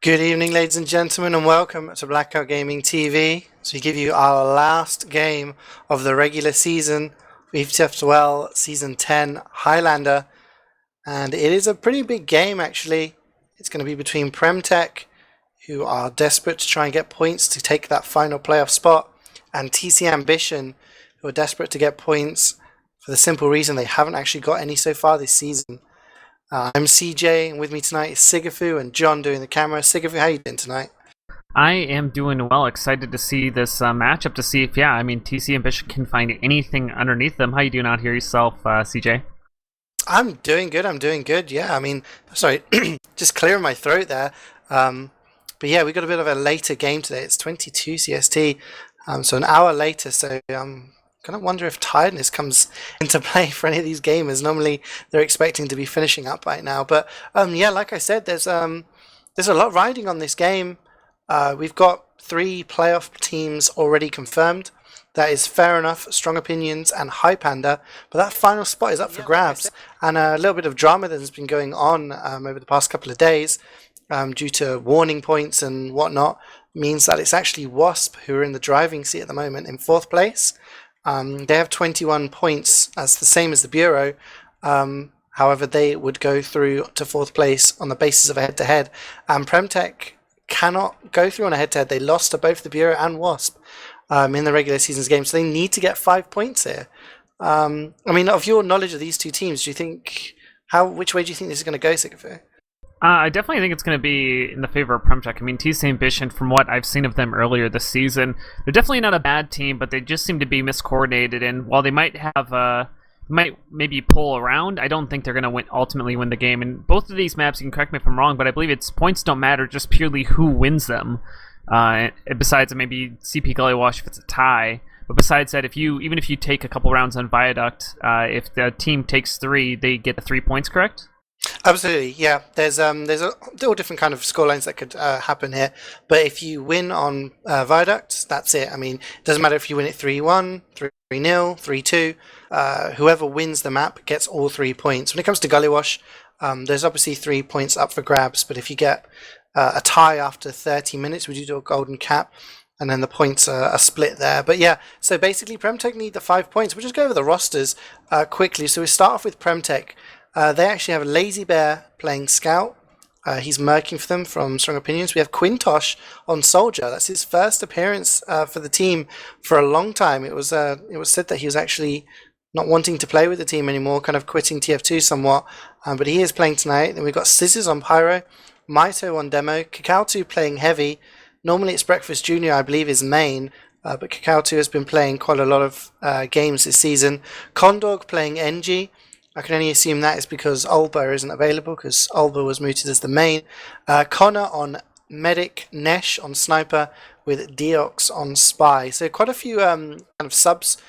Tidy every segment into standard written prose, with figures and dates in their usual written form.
Good evening, ladies and gentlemen, and welcome to BlackOut Gaming TV. So we give you our last game of the regular season, ETF2L Season 10 Highlander. And it is a pretty big game, actually. It's going to be between PremTech, who are desperate to try and get points to take that final playoff spot, and TC Ambition, who are desperate to get points for the simple reason they haven't actually got any so far this season. I'm CeeJaey, and with me tonight is Sigafoo and John doing the camera. Sigafoo, how you doing tonight? I am doing well. Excited to see this matchup to see if, TC and Bishop can find anything underneath them. How you doing out here yourself, CeeJaey? I'm doing good. Yeah, sorry, just clearing my throat there. But yeah, we got a bit of a later game today. It's 22 CST, so an hour later. So kind of wonder if tiredness comes into play for any of these gamers. Normally they're expecting to be finishing up right now, but yeah, like I said, there's a lot riding on this game. We've got 3 playoff teams already confirmed. That is Fair Enough, Strong Opinions, and Highlander. But that final spot is up for grabs, and a little bit of drama that has been going on over the past couple of days due to warning points and whatnot means that it's actually Wasp who are in the driving seat at the moment in 4th place. They have 21 points, as the same as the Bureau. However, they would go through to 4th place on the basis of a head-to-head. And PremTech cannot go through on a head-to-head. They lost to both the Bureau and Wasp in the regular season's game, so they need to get 5 points here. Of your knowledge of these two teams, do you think which way do you think this is going to go, Sigafoo? I definitely think it's going to be in the favor of PremTech. TC Ambition, from what I've seen of them earlier this season, they're definitely not a bad team, but they just seem to be miscoordinated. And while they might maybe pull around, I don't think they're going to ultimately win the game. And both of these maps, you can correct me if I'm wrong, but I believe it's points don't matter, just purely who wins them. Besides maybe CP Gully Wash if it's a tie. But besides that, even if you take a couple rounds on Viaduct, if the team takes 3, they get the 3 points, correct? Absolutely, yeah. There's all different kind of scorelines that could happen here, but if you win on Viaduct, that's it. It doesn't matter if you win it 3-1, 3-0, 3-2. Whoever wins the map gets all 3 points. When it comes to Gully Wash, there's obviously 3 points up for grabs, but if you get a tie after 30 minutes, we do a golden cap, and then the points are split there. But yeah, so basically PremTech need the 5 points. We'll just go over the rosters quickly. So we start off with PremTech. They actually have Lazy Bear playing Scout. He's murking for them from Strong Opinions. We have Quintosh on Soldier. That's his first appearance for the team for a long time. It was said that he was actually not wanting to play with the team anymore, kind of quitting TF2 somewhat. But he is playing tonight. Then we've got Scissors on Pyro, Maito on Demo, Kakao2 playing Heavy. Normally it's Breakfast Junior, I believe, is main. But Kakao2 has been playing quite a lot of games this season. Condog playing NG. I can only assume that is because Ulba isn't available, because Ulba was mooted as the main. Connor on Medic, Nesh on Sniper, with Deox on Spy. So quite a few kind of subs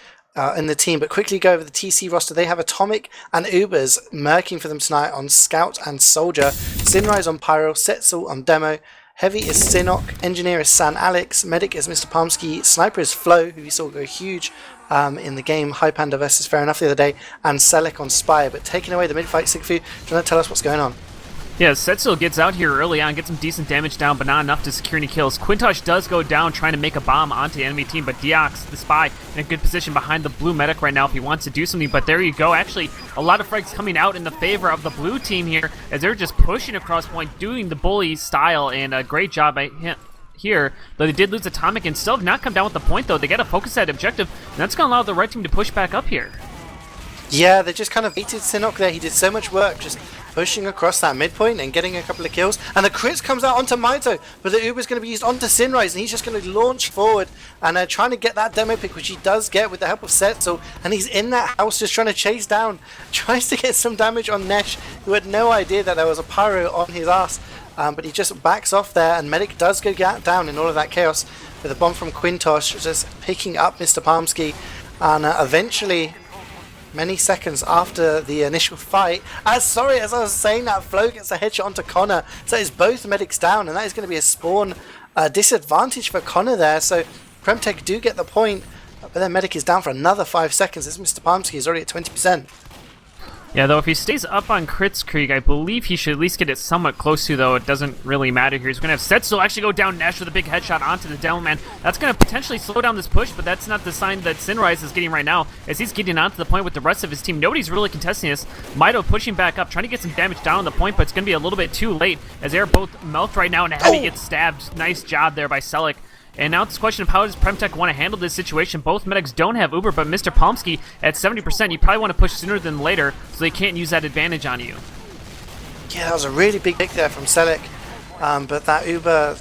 in the team, but quickly go over the TC roster. They have Atomic and Ubers murking for them tonight on Scout and Soldier. Sinrise on Pyro, Setzel on Demo. Heavy is Sinok, Engineer is San Alex, Medic is Mr. Palmsky, Sniper is Flo, who we saw go huge in the game Highlander versus Fair Enough the other day, and Selec on Spire. But taking away the mid-fight, Sigafoo, do you want to tell us what's going on? Yeah, Setzel gets out here early on, gets some decent damage down, but not enough to secure any kills. Quintosh does go down trying to make a bomb onto the enemy team, but Deox, the Spy, in a good position behind the blue medic right now if he wants to do something. But there you go. Actually, a lot of frags coming out in the favor of the blue team here, as they're just pushing across point, doing the bully style, and a great job by him here, though they did lose Atomic and still have not come down with the point, though. They got to focus that objective, and that's going to allow the red team to push back up here. Yeah, they just kind of baited Sinok there. He did so much work just pushing across that midpoint and getting a couple of kills. And the crits comes out onto Maito, but the Uber's going to be used onto Sinrise, and he's just going to launch forward and trying to get that demo pick, which he does get with the help of Setzel. And he's in that house just trying to chase down, tries to get some damage on Nesh, who had no idea that there was a pyro on his ass. But he just backs off there, and Medic does go down in all of that chaos with a bomb from Quintosh, just picking up Mr. Palmsky. And eventually, many seconds after the initial fight, as I was saying that, Flo gets a headshot onto Connor, so it's both medics down, and that is going to be a spawn disadvantage for Connor there. So PremTech do get the point, but then medic is down for another 5 seconds as Mr. Palmsky is already at 20%. Yeah, though if he stays up on Kritzkrieg, I believe he should at least get it somewhat close to, though it doesn't really matter here. He's going to have Setzel actually go down Nesh with a big headshot onto the Devilman. That's going to potentially slow down this push, but that's not the sign that Sinrise is getting right now, as he's getting onto the point with the rest of his team. Nobody's really contesting this. Mito pushing back up, trying to get some damage down on the point, but it's going to be a little bit too late, as they're both melked right now, and Heavy gets stabbed. Nice job there by Selleck. And now it's a question of how does PremTech want to handle this situation. Both medics don't have Uber, but Mr. Palmsky at 70%, you probably want to push sooner than later so they can't use that advantage on you. Yeah, that was a really big pick there from Selleck. But that Uber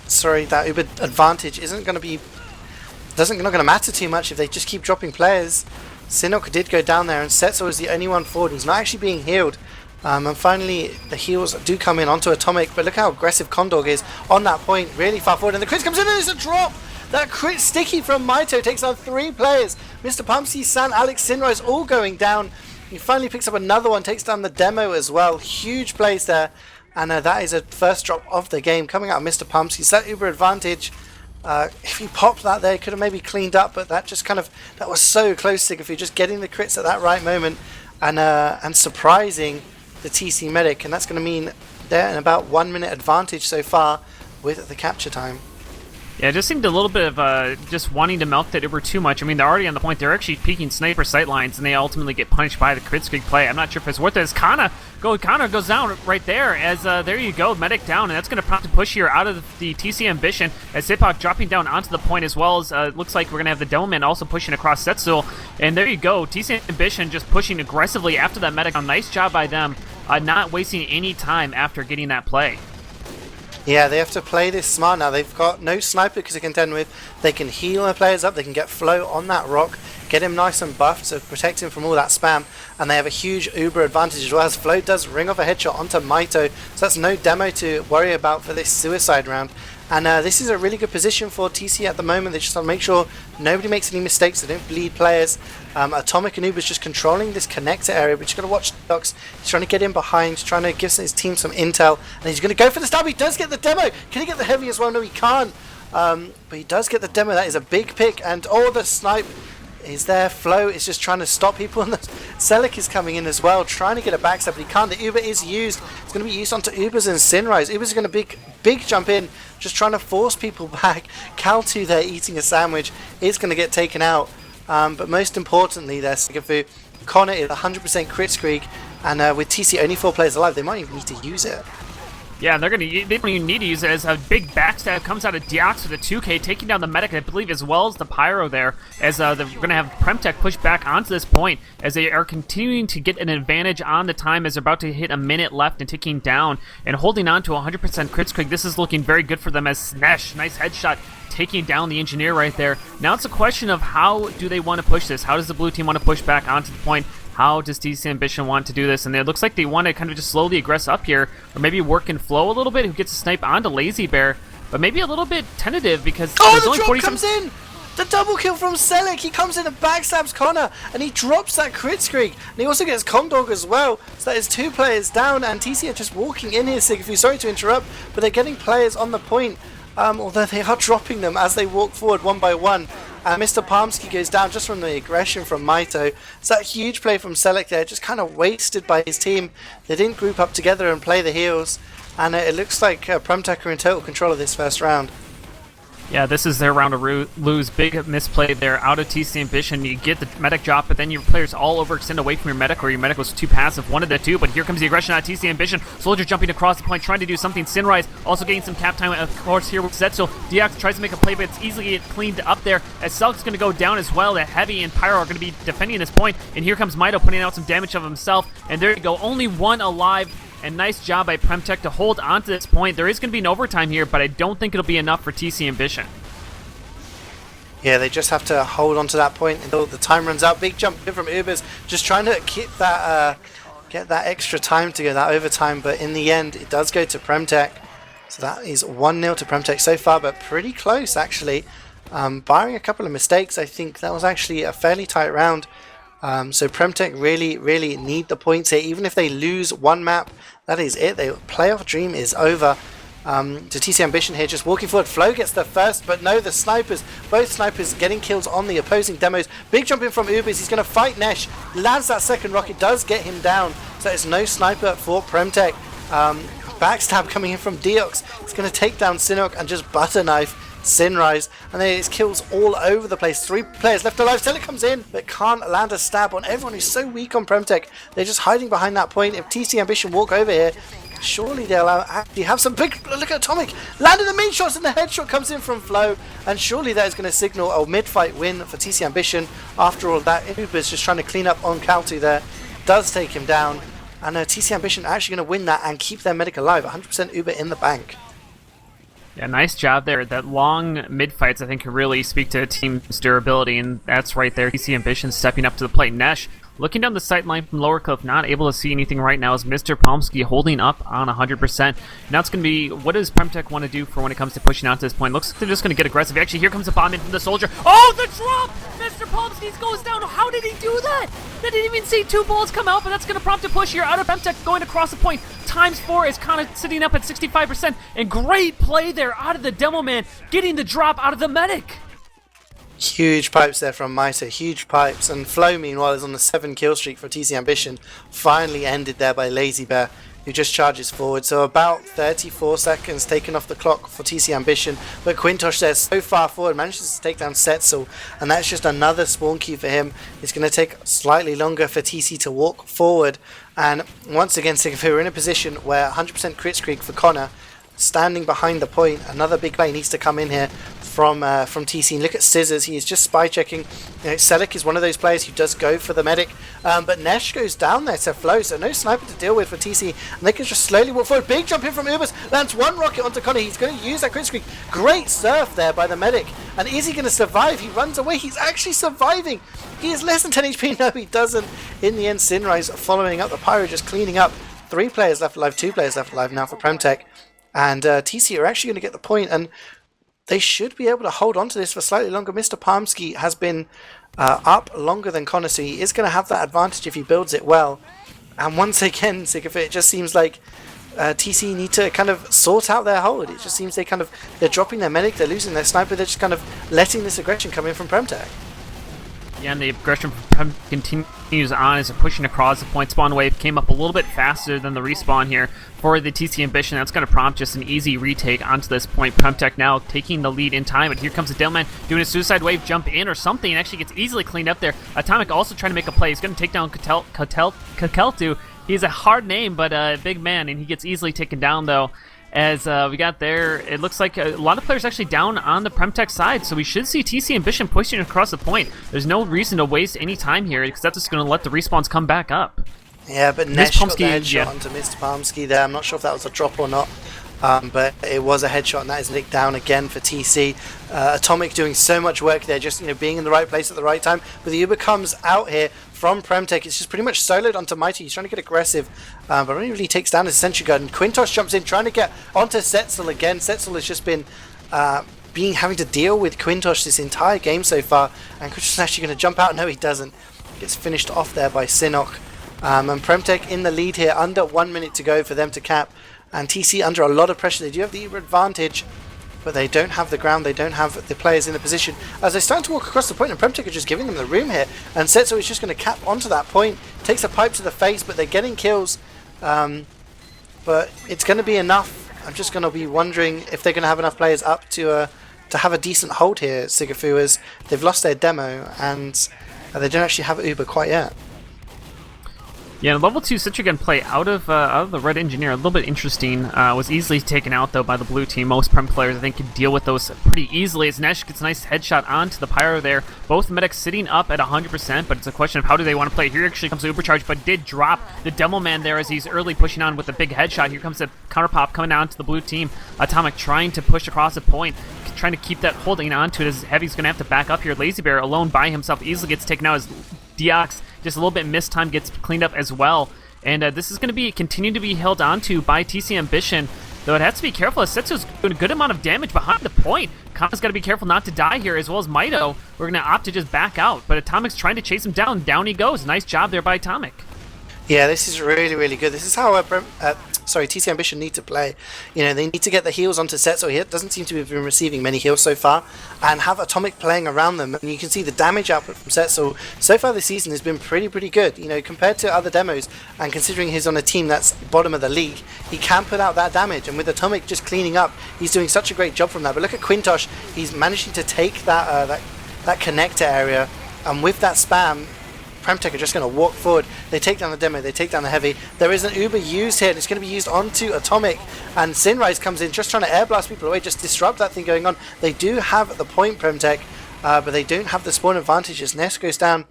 advantage isn't going to matter too much if they just keep dropping players. Sinok did go down there, and Setzel is the only one forward who's not actually being healed. And finally, the heals do come in onto Atomic, but look how aggressive Condog is on that point, really far forward, and the crit comes in and there's a drop! That crit sticky from Mito takes on 3 players. Mr. Pumpsy, San, Alex, Sinrise all going down. He finally picks up another one, takes down the demo as well. Huge plays there, and that is a first drop of the game coming out of Mr. Pumpsy. So that Uber advantage, if he popped that there, he could have maybe cleaned up, but that just that was so close, Sigafoo, just getting the crits at that right moment, and surprising the TC medic, and that's going to mean they're in about 1 minute advantage so far with the capture time. Yeah, it just seemed a little bit of just wanting to milk that Uber too much. I mean, they're already on the point. They're actually peeking sniper sight lines, and they ultimately get punished by the Kritzkrieg play. I'm not sure if it's worth it. As Kana goes down right there, as there you go, medic down, and that's going to prompt a push here out of the TC Ambition, as Sipok dropping down onto the point, as well as it looks like we're going to have the Devilman also pushing across Setsul. And there you go, TC Ambition just pushing aggressively after that medic. A nice job by them, not wasting any time after getting that play. Yeah, they have to play this smart now. They've got no sniper to contend with. They can heal their players up. They can get Flo on that rock, get him nice and buffed to protect him from all that spam. And they have a huge Uber advantage as well, as Flo does ring off a headshot onto Mito. So that's no demo to worry about for this suicide round. And this is a really good position for TC at the moment. They just want to make sure nobody makes any mistakes. They don't bleed players. Atomic and Uber's just controlling this connector area, but you've got to watch Docs. He's trying to get in behind, trying to give his team some intel, and he's going to go for the stab. He does get the demo. Can he get the heavy as well? No, he can't. But he does get the demo. That is a big pick, and the snipe is there. Flo is just trying to stop people, and Selleck is coming in as well, trying to get a backstab, but he can't. The Uber is used. It's going to be used onto Ubers and Sinrise. Ubers going to big jump in, just trying to force people back. Cal2 there eating a sandwich is going to get taken out. But most importantly there, Sigafoo, Connor is 100% Kritzkrieg, and with TC only 4 players alive, they might even need to use it. Yeah, they don't even need to use it, as a big backstab comes out of Diox with a 2K, taking down the medic, I believe, as well as the Pyro there, as they're going to have PremTech push back onto this point, as they are continuing to get an advantage on the time, as they're about to hit a minute left and ticking down, and holding on to 100% Kritzkrieg. This is looking very good for them, as Snesh, nice headshot, taking down the engineer right there. Now it's a question of how do they want to push this? How does the blue team want to push back onto the point? How does TC Ambition want to do this? And it looks like they want to kind of just slowly aggress up here, or maybe work and flow a little bit, who gets a snipe onto Lazy Bear, but maybe a little bit tentative, because there's the only drop 40 comes in! The double kill from Selleck. He comes in and backstabs Connor, and he drops that Kritzkrieg, and he also gets Condog as well. So that is 2 players down, and TC are just walking in here, Sigafoo. Sorry to interrupt, but they're getting players on the point, although they are dropping them as they walk forward one by one. And Mr. Palmsky goes down just from the aggression from Mito. So that huge play from Selleck there, just kind of wasted by his team. They didn't group up together and play the heals. And it looks like PremTech are in total control of this first round. Yeah, this is their round to lose. Big misplay there out of TC Ambition. You get the medic drop, but then your players all overextend away from your medic, or your medic was too passive. One of the two, but here comes the aggression out of TC Ambition. Soldier jumping across the point, trying to do something. Sinrise also getting some cap time, of course, here with Zetzel. Diox tries to make a play, but it's easily cleaned up there, as Selk's going to go down as well. The Heavy and Pyro are going to be defending this point, and here comes Mito putting out some damage of himself, and there you go, only 1 alive. And nice job by PremTech to hold on to this point. There is going to be an overtime here, but I don't think it'll be enough for TC Ambition. Yeah, they just have to hold on to that point until the time runs out. Big jump in from Ubers, just trying to keep that, get that extra time to go, that overtime. But in the end, it does go to PremTech. So that is 1-0 to PremTech so far, but pretty close actually. Barring a couple of mistakes, I think that was actually a fairly tight round. So PremTech really need the points here. Even if they lose one map, that is it. The playoff dream is over. To TC Ambition here, just walking forward. Flo gets the first, but no, the snipers, both snipers getting kills on the opposing demos. Big jump in from Ubers. He's going to fight Nesh. Lands that second rocket, does get him down. So There is no sniper for PremTech. Backstab coming in from Deox. It's going to take down Sinnoh and just butter knife Sinrise, and then it's kills all over the place. 3 players left alive. Stella comes in, but can't land a stab on everyone who's so weak on PremTech. They're just hiding behind that point. If TC Ambition walk over here, surely they'll actually have some big... Look at Atomic! Landing the main shots, and the headshot comes in from Flow, and surely that is going to signal a mid-fight win for TC Ambition. After all that, Uber's just trying to clean up on Kaltu there. Does take him down, and TC Ambition are actually going to win that and keep their medic alive. 100% Uber in the bank. Yeah, nice job there. That long mid-fights, I think, can really speak to a team's durability, and that's right there. TC Ambition stepping up to the plate. Nesh looking down the sight line from Lower Cliff, not able to see anything right now, is Mr. Pomsky holding up on 100%. Now it's going to be, what does PremTech want to do for when it comes to pushing out to this point? Looks like they're just going to get aggressive. Actually, here comes a bomb in from the Soldier. Oh, the drop! Mr. Pomsky goes down. How did he do that? They didn't even see 2 bullets come out, but that's going to prompt a push here out of PremTech going across the point. ×4 is kind of sitting up at 65%, and great play there out of the Demo Man, getting the drop out of the medic. Huge pipes there from Maito, huge pipes, and Flow meanwhile is on the 7 kill streak for TC Ambition, finally ended there by Lazy Bear, who just charges forward. So about 34 seconds taken off the clock for TC Ambition, but Quintosh there so far forward, manages to take down Setzel, and that's just another spawn queue for him. It's going to take slightly longer for TC to walk forward, and once again Sigafoo are in a position where 100% crit streak for Connor, standing behind the point. Another big play needs to come in here from TC. And look at Scissors, he is just spy checking. Selec is one of those players who does go for the medic, but Nesh goes down there to Flow, so no sniper to deal with for TC, and they can just slowly walk forward. Big jump in from Ubers, lands 1 rocket onto Connor. He's going to use that crit streak. Great surf there by the medic, and is he going to survive? He runs away. He's actually surviving. He is less than 10 HP. No, he doesn't. In the end, Sinrise following up the Pyro, just cleaning up. 3 players left alive, 2 players left alive now for PremTech, and TC are actually going to get the point, and they should be able to hold on to this for slightly longer. Mr. Palmsky has been up longer than Connor, so he is going to have that advantage if he builds it well. And once again, Sigafoo, it just seems like TC need to kind of sort out their hold. It just seems they're dropping their medic, they're losing their sniper, they're just kind of letting this aggression come in from PremTech. Yeah, and the aggression from continues on as they're pushing across the point. Spawn wave came up a little bit faster than the respawn here for the TC Ambition. That's going to prompt just an easy retake onto this point. PremTech now taking the lead in time, but here comes the Demoman doing a suicide wave jump in or something, and actually gets easily cleaned up there. Atomic also trying to make a play. He's going to take down Kakeltu. He's a hard name, but a big man, and he gets easily taken down though. As we got there, it looks like a lot of players actually down on the PremTech side, so we should see TC Ambition pushing across the point. There's no reason to waste any time here, because that's just going to let the respawns come back up. Yeah, but Nesh got the headshot onto Mr. Palmsky there. I'm not sure if that was a drop or not, but it was a headshot, and that is nicked down again for TC. Atomic doing so much work there, just being in the right place at the right time. But the Uber comes out here from PremTech. It's just pretty much soloed onto Mighty. He's trying to get aggressive, but only really takes down his Sentry Gun. And Quintosh jumps in, trying to get onto Setzel again. Setzel has just been having to deal with Quintosh this entire game so far, and Quintosh is actually going to jump out. No, he doesn't. Gets finished off there by Sinnoh. And PremTech in the lead here, under 1 minute to go for them to cap. And TC under a lot of pressure. They do have the Uber advantage, but they don't have the ground, they don't have the players in a position. As they start to walk across the point, and PremTech are just giving them the room here, and Setzel is just going to cap onto that point, takes a pipe to the face, but they're getting kills, but it's going to be enough. I'm just going to be wondering if they're going to have enough players up to have a decent hold here, Sigafoo, as they've lost their demo, and they don't actually have Uber quite yet. Yeah, level 2 Sentry Gun play out of the Red Engineer, a little bit interesting. Was easily taken out, though, by the blue team. Most Prem players, I think, can deal with those pretty easily, as Nesh gets a nice headshot onto the Pyro there. Both medics sitting up at 100%, but it's a question of how do they want to play. Here actually comes the Ubercharge, but did drop the Demo Man there as he's early pushing on with a big headshot. Here comes the counter pop coming down to the blue team. Atomic trying to push across the point, trying to keep that holding onto it, as Heavy's going to have to back up here. Lazy Bear alone by himself easily gets taken out as Deox, just a little bit missed time, gets cleaned up as well. And this is going to be continue to be held onto by TC Ambition, though it has to be careful as Setsu's doing a good amount of damage behind the point. Kana's got to be careful not to die here, as well as Maito. We're going to opt to just back out, but Atomic's trying to chase him down. Down he goes. Nice job there by Atomic. Yeah, this is really, really good. This is how TC Ambition need to play. They need to get the heals onto Setzel. He doesn't seem to have been receiving many heals so far, and have Atomic playing around them. And you can see the damage output from Setzel so far this season has been pretty good. Compared to other demos, and considering he's on a team that's bottom of the league, he can put out that damage. And with Atomic just cleaning up, he's doing such a great job from that. But look at Quintosh, he's managing to take that connector area, and with that spam, PremTech are just going to walk forward. They take down the demo, they take down the heavy. There is an Uber used here, and it's going to be used onto Atomic, and Sinrise comes in just trying to air blast people away, just disrupt that thing going on. They do have the point, PremTech, but they don't have the spawn advantage as Ness goes down.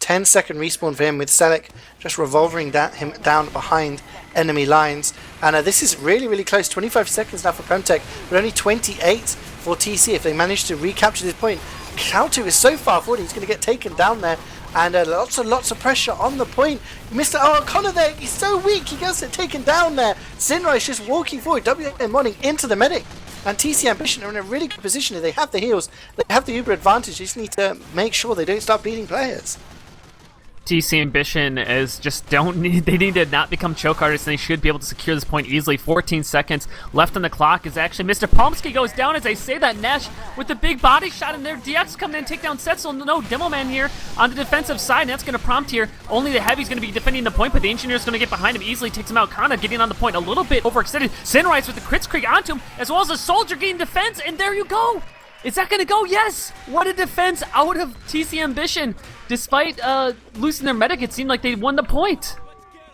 10-second respawn for him, with Selec just revolvering him down behind enemy lines. And this is really close. 25 seconds now for PremTech, but only 28 for TC if they manage to recapture this point. Kautu is so far forward, he's going to get taken down there. And lots of pressure on the point. Connor there, he's so weak, he gets it taken down there. Sinrise just walking forward, WM Morning into the medic. And TC Ambition are in a really good position. They have the heals, they have the Uber advantage. They just need to make sure they don't start beating players. TC Ambition is they need to not become choke artists, and they should be able to secure this point easily. 14 seconds left on the clock as actually Mr. Pomsky goes down as they say that. Nash with the big body shot, and their DX coming in, take down Setzel. No Demo Man here on the defensive side, and that's going to prompt here. Only the Heavy's going to be defending the point, but the Engineer's going to get behind him, easily takes him out. Kana getting on the point a little bit overextended. Sinrise with the crits creek onto him, as well as a Soldier getting defense, and there you go! Is that going to go? Yes! What a defense out of TC Ambition. Despite losing their medic, it seemed like they won the point.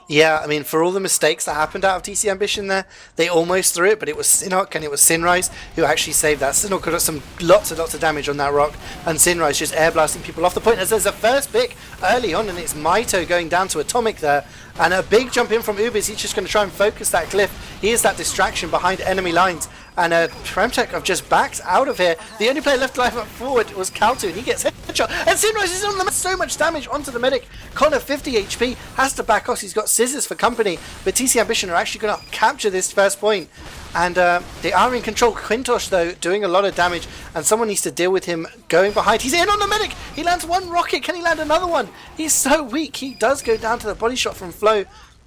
Yeah, I mean, for all the mistakes that happened out of TC Ambition there, they almost threw it, but it was Sinok and it was Sinrise who actually saved that. Sinok got some lots of damage on that rock, and Sinrise just air blasting people off the point as there's a first pick early on, and it's Maito going down to Atomic there. And a big jump in from Ubis. He's just going to try and focus that cliff. He is that distraction behind enemy lines. And PremTech have just backed out of here. The only player left alive up forward was Kautu, and he gets headshot. And Sinrise is on the so much damage onto the medic. Connor, 50 HP, has to back off. He's got scissors for company. But TC Ambition are actually going to capture this first point. And they are in control. Quintosh, though, doing a lot of damage. And someone needs to deal with him going behind. He's in on the medic. He lands one rocket. Can he land another one? He's so weak. He does go down to the body shot from Flo.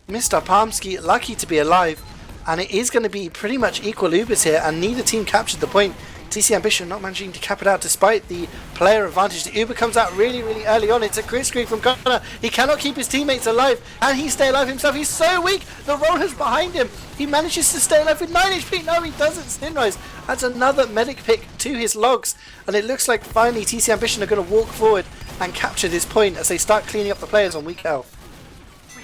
Mr. Palmsky, lucky to be alive. And it is going to be pretty much equal Ubers here. And neither team captured the point. TC Ambition not managing to cap it out despite the player advantage. The Uber comes out really early on. It's a crit screen from Connor. He cannot keep his teammates alive. And he stay alive himself. He's so weak. The roller's behind him. He manages to stay alive with 9 HP. No, he doesn't. Sinrise adds another medic pick to his logs. And it looks like finally TC Ambition are going to walk forward and capture this point as they start cleaning up the players on weak health.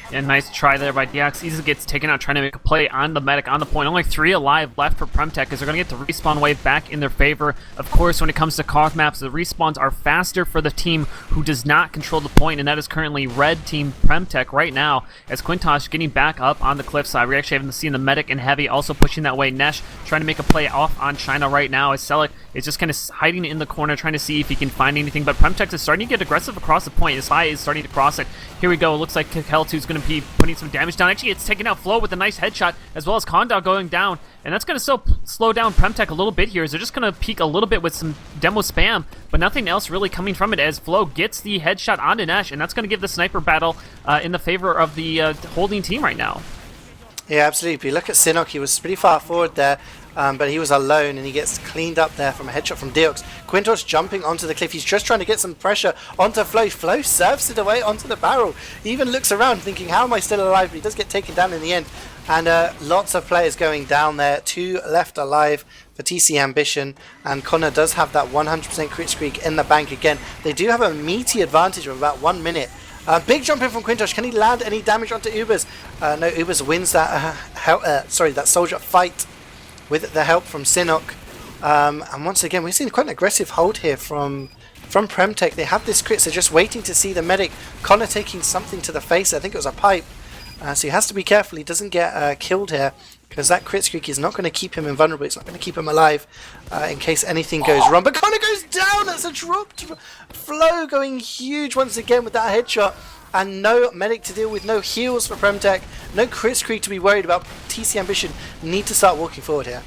Yeah, nice try there by DX. Easily gets taken out trying to make a play on the medic on the point. Only 3 alive left for PremTech as they're going to get the respawn wave back in their favor. Of course, when it comes to COG maps, the respawns are faster for the team who does not control the point, and that is currently red team PremTech right now as Quintosh getting back up on the cliffside. We're actually having to see the medic and Heavy also pushing that way. Nesh trying to make a play off on China right now as Selec is just kind of hiding in the corner trying to see if he can find anything, but PremTech is starting to get aggressive across the point. His high is starting to cross it. Here we go. It looks like Kel2 is going to be putting some damage down. Actually, it's taking out Flo with a nice headshot, as well as Kondal going down. And that's going to slow down PremTech a little bit here, as they're just going to peek a little bit with some demo spam, but nothing else really coming from it, as Flo gets the headshot onto Nash, and that's going to give the sniper battle in the favor of the holding team right now. Yeah, absolutely. If you look at Sinok, he was pretty far forward there, but he was alone, and he gets cleaned up there from a headshot from Deox. Quintos jumping onto the cliff. He's just trying to get some pressure onto Flo. Flo surfs it away onto the barrel. He even looks around thinking, how am I still alive? But he does get taken down in the end. And lots of players going down there. 2 left alive for TC Ambition. And Connor does have that 100% crit streak in the bank again. They do have a meaty advantage of about 1 minute. Big jump in from Quintosh. Can he land any damage onto Ubers? No, Ubers wins that that soldier fight with the help from Sinok. And once again, we've seen quite an aggressive hold here from PremTech. They have this crit, so just waiting to see the medic. Connor taking something to the face. I think it was a pipe. So he has to be careful he doesn't get killed here, because that crit streak is not going to keep him invulnerable. It's not going to keep him alive in case anything goes wrong. But Connor goes down. That's a drop. Flo going huge once again with that headshot. And no medic to deal with, no heals for PremTech, no crit streak to be worried about. TC Ambition need to start walking forward here.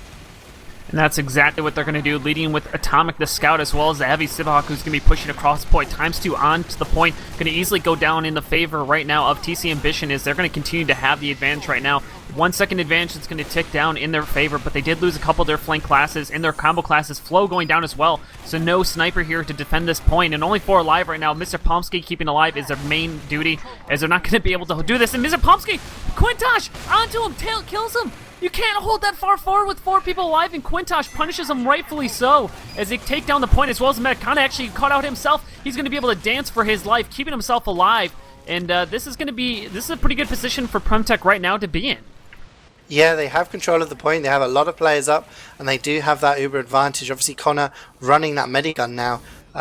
And that's exactly what they're going to do, leading with Atomic the Scout as well as the Heavy Sibahawk, who's going to be pushing across the point. ×2 on to the point. Going to easily go down in the favor right now of TC Ambition, as they're going to continue to have the advantage right now. 1 second advantage is going to tick down in their favor, but they did lose a couple of their flank classes and their combo classes. Flow going down as well, so no sniper here to defend this point, and only 4 alive right now. Mr. Pomsky keeping alive is their main duty, as they're not going to be able to do this. And Mr. Pomsky, Quintosh onto him, tail kills him. You can't hold that far forward with 4 people alive, and Quintosh punishes him rightfully so, as they take down the point, as well as Medicana actually caught out himself. He's going to be able to dance for his life, keeping himself alive, and this is a pretty good position for PremTech right now to be in. Yeah, they have control of the point. They have a lot of players up, and they do have that uber advantage. Obviously, Connor running that medigun now,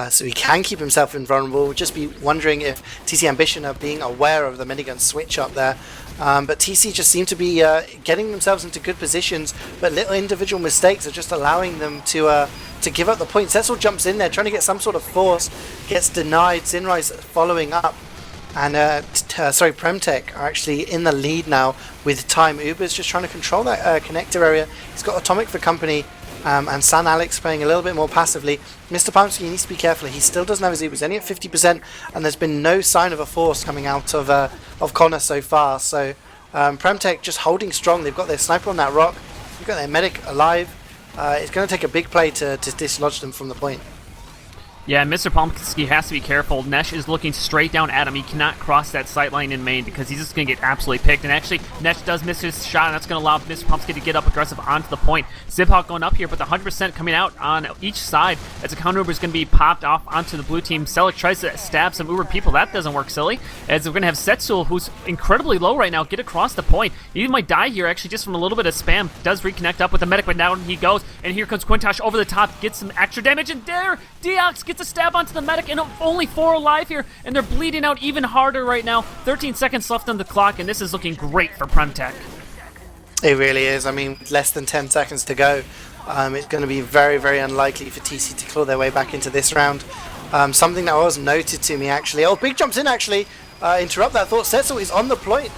so he can keep himself invulnerable. We'll just be wondering if TC Ambition are being aware of the minigun switch up there. But TC just seem to be getting themselves into good positions, but little individual mistakes are just allowing them to give up the point. Setzel jumps in there, trying to get some sort of force, gets denied. Zinrise following up. And PremTech are actually in the lead now with time. Uber's just trying to control that connector area. He's got Atomic for company, and San Alex playing a little bit more passively. Mr. Pomsky needs to be careful. He still doesn't have his Ubers, only at 50%, and there's been no sign of a force coming out of Connor so far. So PremTech just holding strong. They've got their sniper on that rock. They've got their medic alive. It's going to take a big play to dislodge them from the point. Yeah, Mr. Pomsky has to be careful. Nesh is looking straight down at him. He cannot cross that sight line in main because he's just going to get absolutely picked. And actually, Nesh does miss his shot, and that's going to allow Mr. Pomsky to get up aggressive onto the point. Ziphawk going up here, but the 100% coming out on each side as a counter Uber is going to be popped off onto the blue team. Selleck tries to stab some Uber people. That doesn't work, silly. As we're going to have Setsul, who's incredibly low right now, get across the point. He might die here, actually, just from a little bit of spam. Does reconnect up with the medic, but down he goes. And here comes Quintosh over the top, gets some extra damage, and there, Deox gets a stab onto the medic, and only 4 alive here, and they're bleeding out even harder right now. 13 seconds left on the clock, and this is looking great for PremTech. It really is. I mean, less than 10 seconds to go. It's going to be very, very unlikely for TC to claw their way back into this round. Something that was noted to me, actually. Oh, Big jumps in, actually. Interrupt that thought. Setzel is on the point,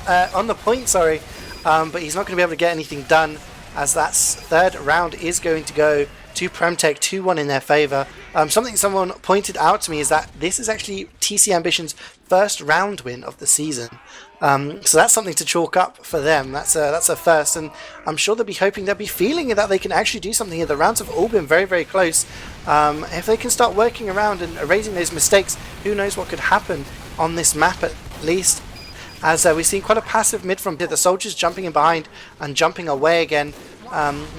but he's not going to be able to get anything done, as that third round is going to go to PremTech, 2-1 in their favour. Something someone pointed out to me is that this is actually TC Ambition's first round win of the season. So that's something to chalk up for them. That's a first, and I'm sure they'll be feeling that they can actually do something here. The rounds have all been very, very close. If they can start working around and erasing those mistakes, who knows what could happen on this map at least. As we've seen quite a passive mid from here. The soldiers jumping in behind and jumping away again.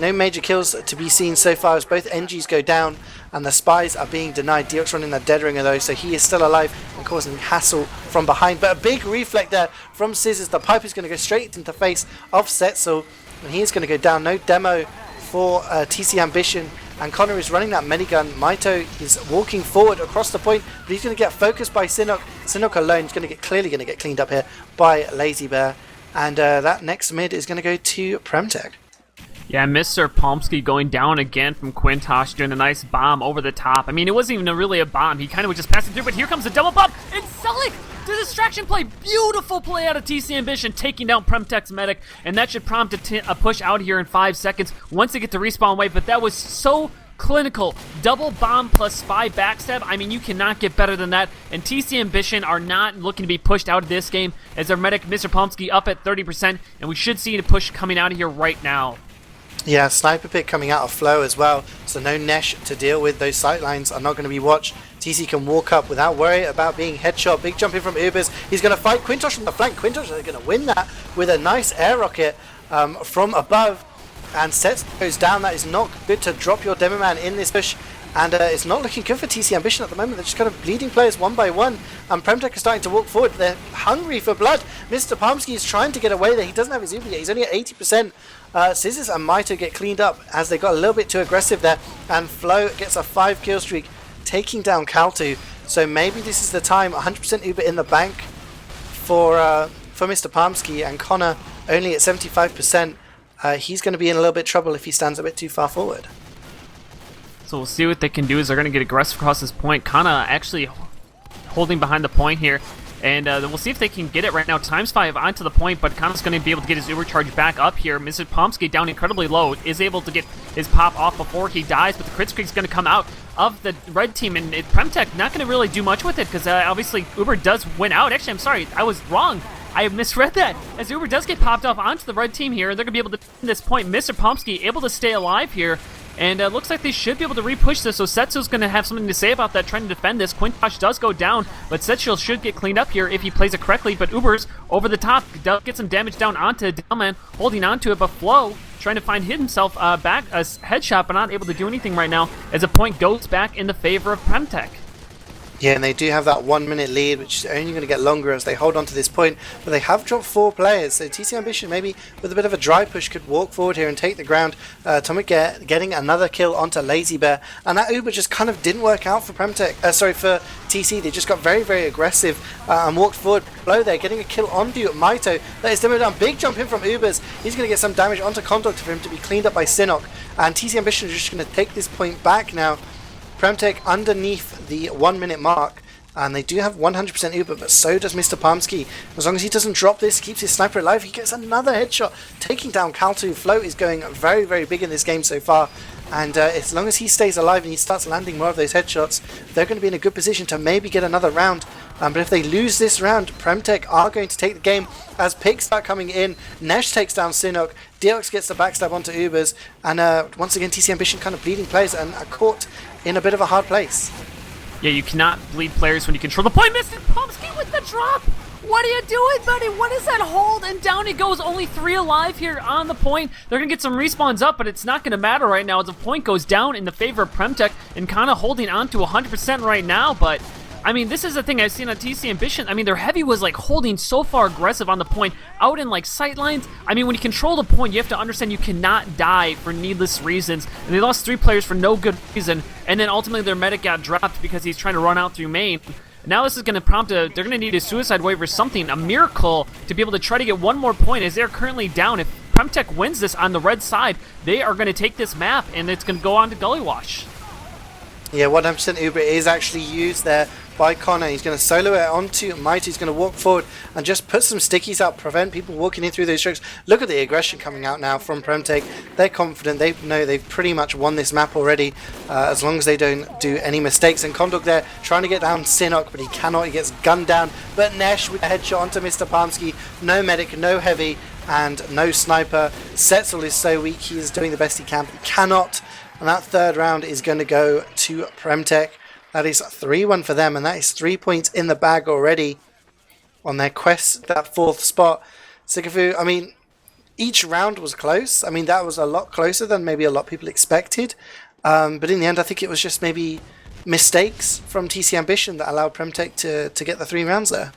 No major kills to be seen so far as both NGs go down and the spies are being denied. Deox running that dead ringer though, so he is still alive and causing hassle from behind. But a big reflect there from Scissors. The pipe is going to go straight into the face of Setzel, and he is going to go down. No demo for TC Ambition, and Connor is running that minigun. Maito is walking forward across the point, but he's going to get focused by Sinnock. Sinnock alone is clearly going to get cleaned up here by Lazy Bear, and that next mid is going to go to PremTech. Yeah, Mr. Pomsky going down again from Quintosh, doing a nice bomb over the top. I mean, it wasn't even really a bomb. He kind of was just passing through, but here comes the double bomb, and Selleck, the distraction play, beautiful play out of TC Ambition, taking down PremTech's medic, and that should prompt a push out here in 5 seconds once they get the respawn wave, but that was so clinical. Double bomb plus 5 backstab. I mean, you cannot get better than that, and TC Ambition are not looking to be pushed out of this game, as their medic, Mr. Pomsky, up at 30%, and we should see a push coming out of here right now. Yeah, sniper pick coming out of flow as well, so no Nesh to deal with. Those sightlines are not going to be watched. TC can walk up without worry about being headshot. Big jump in from Ubers. He's going to fight Quintosh from the flank. Quintosh is going to win that with a nice air rocket from above, and Sets goes down. That is not good to drop your demo man in this push, and it's not looking good for TC Ambition at the moment. They're just kind of bleeding players one by one, and PremTech are starting to walk forward. They're hungry for blood. Mr. Pomsky is trying to get away there. He doesn't have his Uber yet. He's only at 80%. Scissors and Maito get cleaned up as they got a little bit too aggressive there, and Flo gets a 5 kill streak, taking down Kaltu. So maybe this is the time. 100% Uber in the bank for Mr. Pomsky, and Connor only at 75%. He's going to be in a little bit of trouble if he stands a bit too far forward. So we'll see what they can do. Is they're going to get aggressive across this point. Kana actually holding behind the point here. And we'll see if they can get it right now. ×5 onto the point, but Kana's going to be able to get his Uber charge back up here. Mr. Pomsky down incredibly low, is able to get his pop off before he dies, but the crit streak is going to come out of the red team, and PremTech not going to really do much with it, because obviously Uber does win out. Actually, I'm sorry, I was wrong. I misread that, as Uber does get popped off onto the red team here. They're going to be able to defend this point. Mr. Pomsky able to stay alive here. And looks like they should be able to re-push this, so Setsu's going to have something to say about that, trying to defend this. Quintosh does go down, but Setsu should get cleaned up here if he plays it correctly, but Uber's over the top, does get some damage down onto Delman, holding onto it, but Flo trying to find himself back, a headshot, but not able to do anything right now, as a point goes back in the favor of PremTech. Yeah, and they do have that 1 minute lead, which is only going to get longer as they hold on to this point. But they have dropped 4 players, so TC Ambition maybe with a bit of a dry push could walk forward here and take the ground. Tomic getting another kill onto Lazy Bear, and that Uber just kind of didn't work out for PremTech. For TC. They just got very, very aggressive and walked forward. Below there, getting a kill onto Maito. That is demoed down. Big jump in from Ubers. He's going to get some damage onto Conduct for him to be cleaned up by Sinok. And TC Ambition is just going to take this point back now. PremTech underneath the 1 minute mark, and they do have 100% Uber, but so does Mr. Palmsky. As long as he doesn't drop this, keeps his sniper alive, he gets another headshot, taking down Kaltu. Flo is going very, very big in this game so far, and as long as he stays alive and he starts landing more of those headshots, they're going to be in a good position to maybe get another round. But if they lose this round, PremTech are going to take the game as picks start coming in. Nesh takes down Sinok, Diox gets the backstab onto Ubers, and once again TC Ambition kind of bleeding players and are caught in a bit of a hard place. Yeah, you cannot bleed players when you control the point. Mr. Pomsky with the drop! What are you doing, buddy? What is that hold? And down he goes, only 3 alive here on the point. They're going to get some respawns up, but it's not going to matter right now as the point goes down in the favor of PremTech and kind of holding on to 100% right now, but I mean, this is the thing I've seen on TC Ambition. I mean, their heavy was like holding so far aggressive on the point, out in like sight lines. I mean, when you control the point, you have to understand you cannot die for needless reasons. And they lost 3 players for no good reason. And then ultimately their medic got dropped because he's trying to run out through main. Now this is going to prompt they're going to need a suicide wave or something, a miracle, to be able to try to get one more point as they're currently down. If PremTech wins this on the red side, they are going to take this map and it's going to go on to Gully Wash. Yeah, 100% Uber is actually used there by Connor. He's going to solo it onto Mighty. He's going to walk forward and just put some stickies out, prevent people walking in through those strokes. Look at the aggression coming out now from PremTech. They're confident. They know they've pretty much won this map already, as long as they don't do any mistakes. And Konduk there trying to get down Sinok, but he cannot. He gets gunned down. But Nesh with a headshot onto Mr. Palmsky. No medic, no heavy, and no sniper. Setzel is so weak. He is doing the best he can, but he cannot. And that third round is going to go to PremTech. That is 3-1 for them, and that is 3 points in the bag already on their quest, that 4th spot. Sigafoo, I mean, each round was close. I mean, that was a lot closer than maybe a lot of people expected. But in the end, I think it was just maybe mistakes from TC Ambition that allowed PremTech to get the 3 rounds there.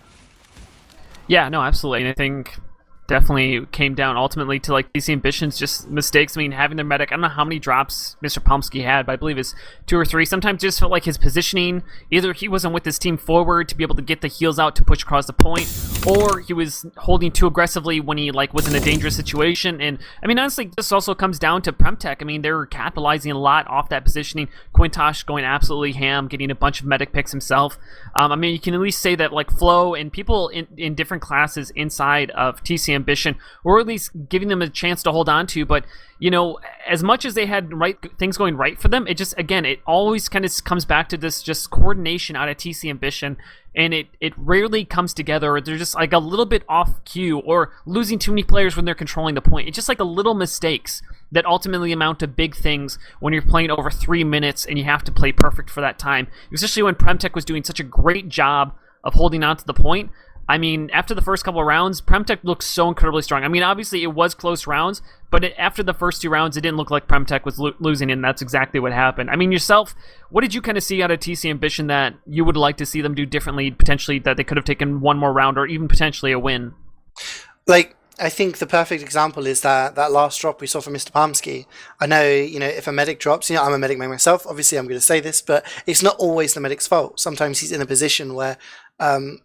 Yeah, no, absolutely. And I think definitely came down ultimately to like TC Ambition's just mistakes. I mean, having their medic, I don't know how many drops Mr. Pomsky had, but I believe it's 2 or 3. Sometimes just felt like his positioning, either he wasn't with his team forward to be able to get the heals out to push across the point, or he was holding too aggressively when he like was in a dangerous situation. And I mean, honestly, this also comes down to PremTech. I mean, they're capitalizing a lot off that positioning. Quintosh going absolutely ham, getting a bunch of medic picks himself. I mean, you can at least say that like Flo and people in different classes inside of TC Ambition, or at least giving them a chance to hold on to. But you know, as much as they had things going right for them, it just, again, it always kind of comes back to this just coordination out of TC Ambition, and it rarely comes together. They're just like a little bit off cue, or losing too many players when they're controlling the point. It's just like a little mistakes that ultimately amount to big things when you're playing over 3 minutes and you have to play perfect for that time, especially when PremTech was doing such a great job of holding on to the point. I mean, after the first couple of rounds, PremTech looked so incredibly strong. I mean, obviously it was close rounds, but after the first 2 rounds, it didn't look like PremTech was losing, and that's exactly what happened. I mean, yourself, what did you kind of see out of TC Ambition that you would like to see them do differently, potentially that they could have taken one more round, or even potentially a win? Like, I think the perfect example is that last drop we saw from Mr. Palmsky. I know, you know, if a medic drops, you know, I'm a medic myself, obviously I'm going to say this, but it's not always the medic's fault. Sometimes he's in a position where,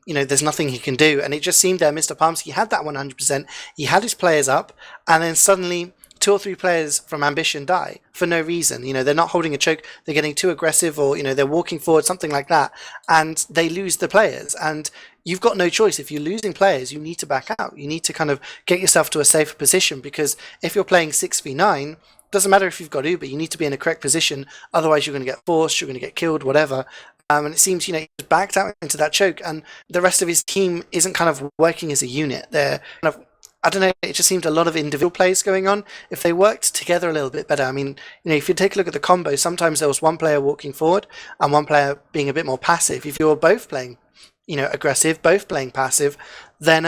you know, there's nothing he can do. And it just seemed there Mr. Palmsky had that 100%. He had his players up, and then suddenly 2 or 3 players from Ambition die for no reason. You know, they're not holding a choke, they're getting too aggressive, or, you know, they're walking forward, something like that, and they lose the players. And you've got no choice. If you're losing players, you need to back out. You need to kind of get yourself to a safer position, because if you're playing 6v9, doesn't matter if you've got Uber, you need to be in a correct position, otherwise you're going to get forced, you're going to get killed, whatever. And it seems, he was backed out into that choke, and the rest of his team isn't kind of working as a unit. They're kind of, I don't know, it just seemed a lot of individual plays going on. If they worked together a little bit better, I mean, if you take a look at the combo, sometimes there was one player walking forward and one player being a bit more passive. If you were both playing, aggressive, both playing passive, then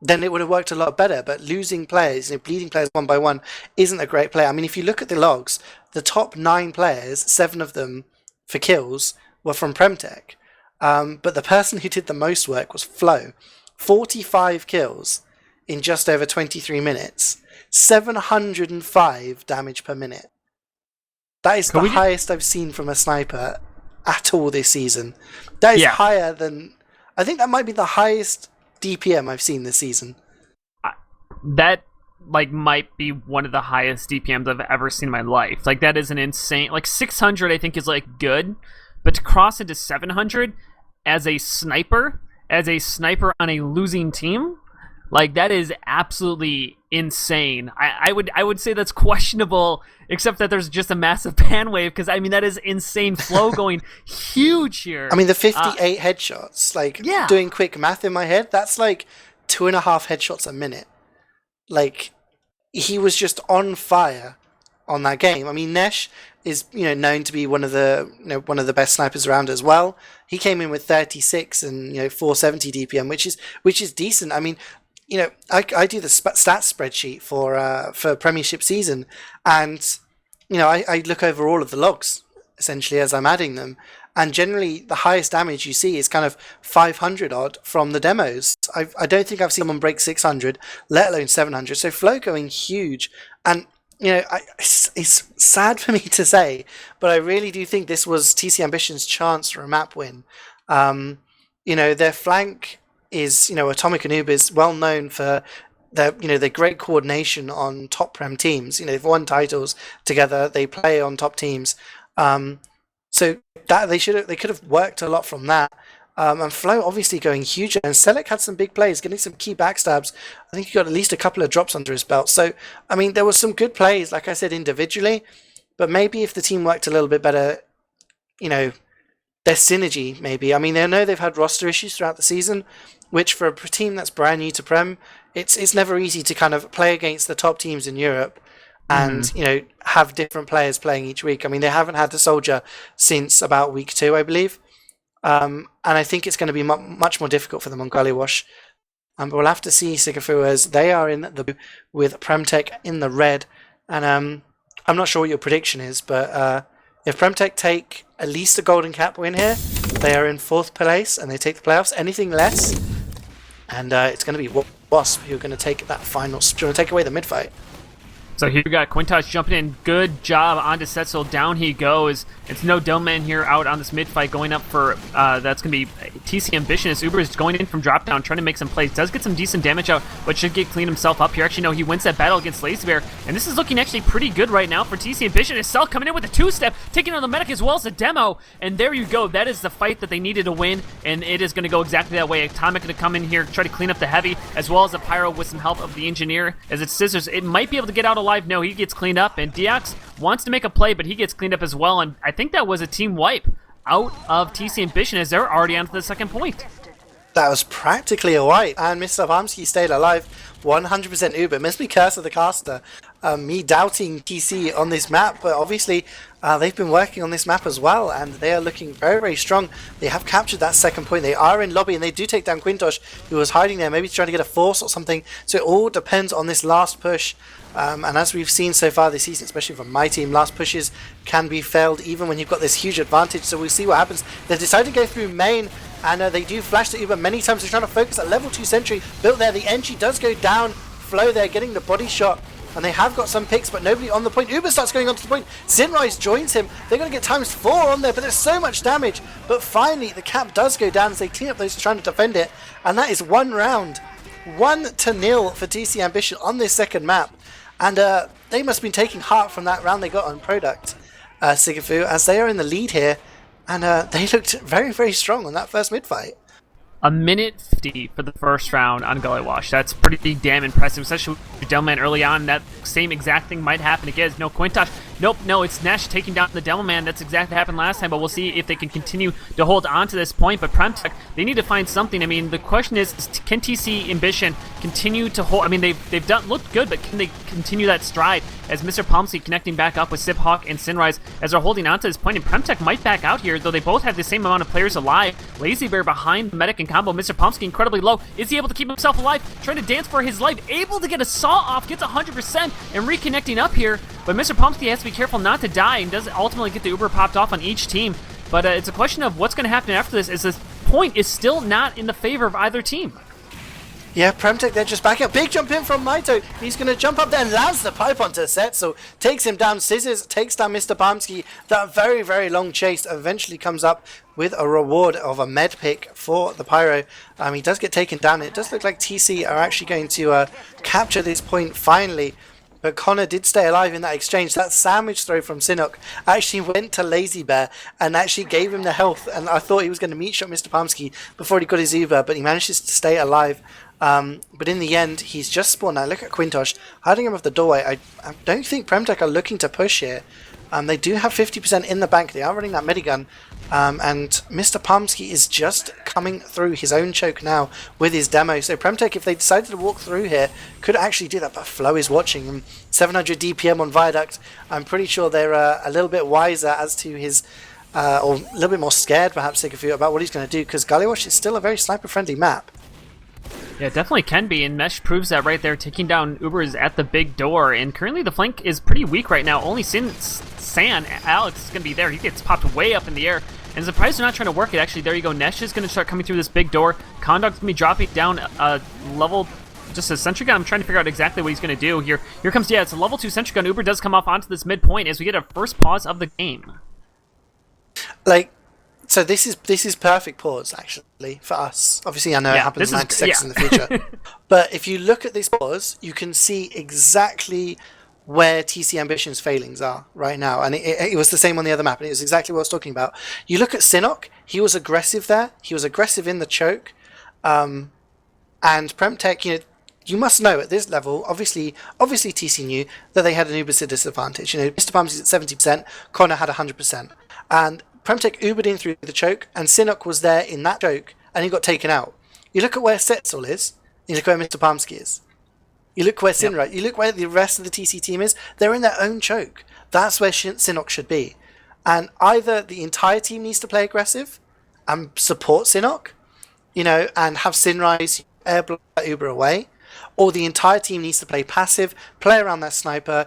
it would have worked a lot better. But losing players, bleeding players one by one, isn't a great play. I mean, if you look at the logs, the top 9 players, 7 of them for kills, were from PremTech. But the person who did the most work was Flo. 45 kills in just over 23 minutes. 705 damage per minute. That is the highest I've seen from a sniper at all this season. That is higher than... I think that might be the highest DPM I've seen this season. That might be one of the highest DPMs I've ever seen in my life. That is an insane... 600 I think is good, but to cross into 700 as a sniper on a losing team, that is absolutely insane. I would say that's questionable, except that there's just a massive pan wave, because that is insane flow going huge here. The 58 headshots, doing quick math in my head, that's 2.5 headshots a minute. He was just on fire on that game. Nesh is known to be one of the best snipers around as well. He came in with 36 and 470 DPM, which is decent. I do the stats spreadsheet for Premiership season, and I look over all of the logs essentially as I'm adding them, and generally the highest damage you see is kind of 500 odd from the demos. I don't think I've seen someone break 600, let alone 700. So Flo going huge, and it's sad for me to say, but I really do think this was TC Ambition's chance for a map win. Their flank is, Atomic and Uber is well known for their great coordination on top Prem teams. They've won titles together. They play on top teams. So that they could have worked a lot from that. And Flo obviously going huge, and Selec had some big plays, getting some key backstabs. I think he got at least a couple of drops under his belt. So, there were some good plays, like I said, individually, but maybe if the team worked a little bit better, their synergy, maybe. I know they've had roster issues throughout the season, which for a team that's brand new to Prem, it's never easy to kind of play against the top teams in Europe and, have different players playing each week. They haven't had the Soldier since about week 2, I believe. And I think it's going to be much more difficult for them on Gully Wash. But we'll have to see Sigafoo, as they are in the blue with PremTech in the red. And I'm not sure what your prediction is, but if PremTech take at least a golden cap win here, they are in 4th place and they take the playoffs. Anything less, and it's going to be Wasp who are going to take that final, going to take away the mid fight. So here we got Quintosh jumping in. Good job onto Setzel. Down he goes. It's no dumb man here out on this mid fight, going up for that's going to be TC Ambition as Uber is going in from drop down, trying to make some plays. Does get some decent damage out, but should get clean himself up here. Actually, no, he wins that battle against Lazy Bear, and this is looking actually pretty good right now for TC Ambition. His Cell coming in with a 2-step, taking on the medic as well as the demo, and there you go. That is the fight that they needed to win, and it is going to go exactly that way. Atomic going to come in here, try to clean up the heavy, as well as the Pyro with some help of the engineer. As it's Scissors, it might be able to get out alive. No, he gets cleaned up, and Diox wants to make a play, but he gets cleaned up as well, and I think that was a team wipe out of TC Ambition as they're already on to the second point. That was practically a wipe, and Mr. Abamski stayed alive. 100% Uber. Must be curse of the caster. Me doubting TC on this map, but obviously they've been working on this map as well, and they are looking very, very strong. They have captured that second point. They are in lobby, and they do take down Quintosh, who was hiding there, maybe trying to get a force or something. So it all depends on this last push. And as we've seen so far this season, especially from my team, last pushes can be failed even when you've got this huge advantage. So we'll see what happens. They decide to go through main, and they do flash to Uber many times. They're trying to focus at level 2 sentry built there. The entry does go down. Flo there getting the body shot, and they have got some picks, but nobody on the point. Uber starts going onto the point. Zinrise joins him. They're going to get ×4 on there, but there's so much damage. But finally, the cap does go down as they clean up those trying to defend it, and that is one round. 1-0 for TC Ambition on this second map. And they must have been taking heart from that round they got on Product, Sigafoo, as they are in the lead here, and they looked very, very strong on that first mid-fight. A minute 50 for the first round on Gully Wash. That's pretty damn impressive, especially with Delman early on. That same exact thing might happen again. No, Quintosh Nope, no, it's Nesh taking down the Devilman. That's exactly what happened last time, but we'll see if they can continue to hold on to this point. But PremTech, they need to find something. I mean, the question is can TC Ambition continue to hold? I mean, they've looked good, but can they continue that stride as Mr. Pomsky connecting back up with Siphawk and Sinrise as they're holding on to this point? And PremTech might back out here, though they both have the same amount of players alive. Lazy Bear behind the medic and combo. Mr. Pomsky incredibly low. Is he able to keep himself alive? Trying to dance for his life. Able to get a saw off. Gets 100% and reconnecting up here. But Mr. Pomsky has to be careful not to die and does ultimately get the Uber popped off on each team. But it's a question of what's going to happen after this, as this point is still not in the favor of either team. Yeah, PremTech, they're just back up. Big jump in from Maito. He's going to jump up there and lands the pipe onto Setsu. Takes him down. Scissors takes down Mr. Pomsky. That very, very long chase eventually comes up with a reward of a med pick for the Pyro. He does get taken down. It does look like TC are actually going to capture this point finally. But Connor did stay alive in that exchange. That sandwich throw from Sinnock actually went to Lazy Bear and actually gave him the health. And I thought he was going to meat shot Mr. Pomsky before he got his Uber, but he manages to stay alive. But in the end, he's just spawned. Now look at Quintosh hiding him off the doorway. I don't think PremTech are looking to push here. They do have 50% in the bank. They are running that medigun. And Mr. Pomsky is just coming through his own choke now with his demo. So PremTech, if they decided to walk through here, could actually do that. But Flo is watching him. 700 DPM on Viaduct. I'm pretty sure they're a little bit wiser as to his... or a little bit more scared, perhaps, Sigafoo, about what he's going to do. Because Gullywash is still a very sniper-friendly map. Yeah, it definitely can be, and Mesh proves that right there, taking down Ubers at the big door, and currently the flank is pretty weak right now. Only San, Alex is going to be there. He gets popped way up in the air, and surprised they're not trying to work it. Actually, there you go. Nesh is going to start coming through this big door. Condog's going to be dropping down a level, just a sentry gun. I'm trying to figure out exactly what he's going to do here. Here comes, yeah, it's a level 2 sentry gun. Uber does come off onto this midpoint as we get a first pause of the game. So this is perfect pause, actually, for us. Obviously, I know it happens 90 seconds in the future. But if you look at this pause, you can see exactly where TC Ambition's failings are right now. And it was the same on the other map, and it was exactly what I was talking about. You look at Sinnock, he was aggressive there. He was aggressive in the choke. And PremTech, you must know at this level, obviously TC knew that they had an Uber disadvantage. Mr. Palmsy's at 70%, Connor had 100%. And PremTech Ubered in through the choke, and Sinnock was there in that choke, and he got taken out. You look at where Setzel is, you look where Mr. Pomsky is. You look where Sinrai, you look where the rest of the TC team is, they're in their own choke. That's where Sinnock should be. And either the entire team needs to play aggressive and support Sinnock, and have Sinrise airblow Uber away, or the entire team needs to play passive, play around that sniper.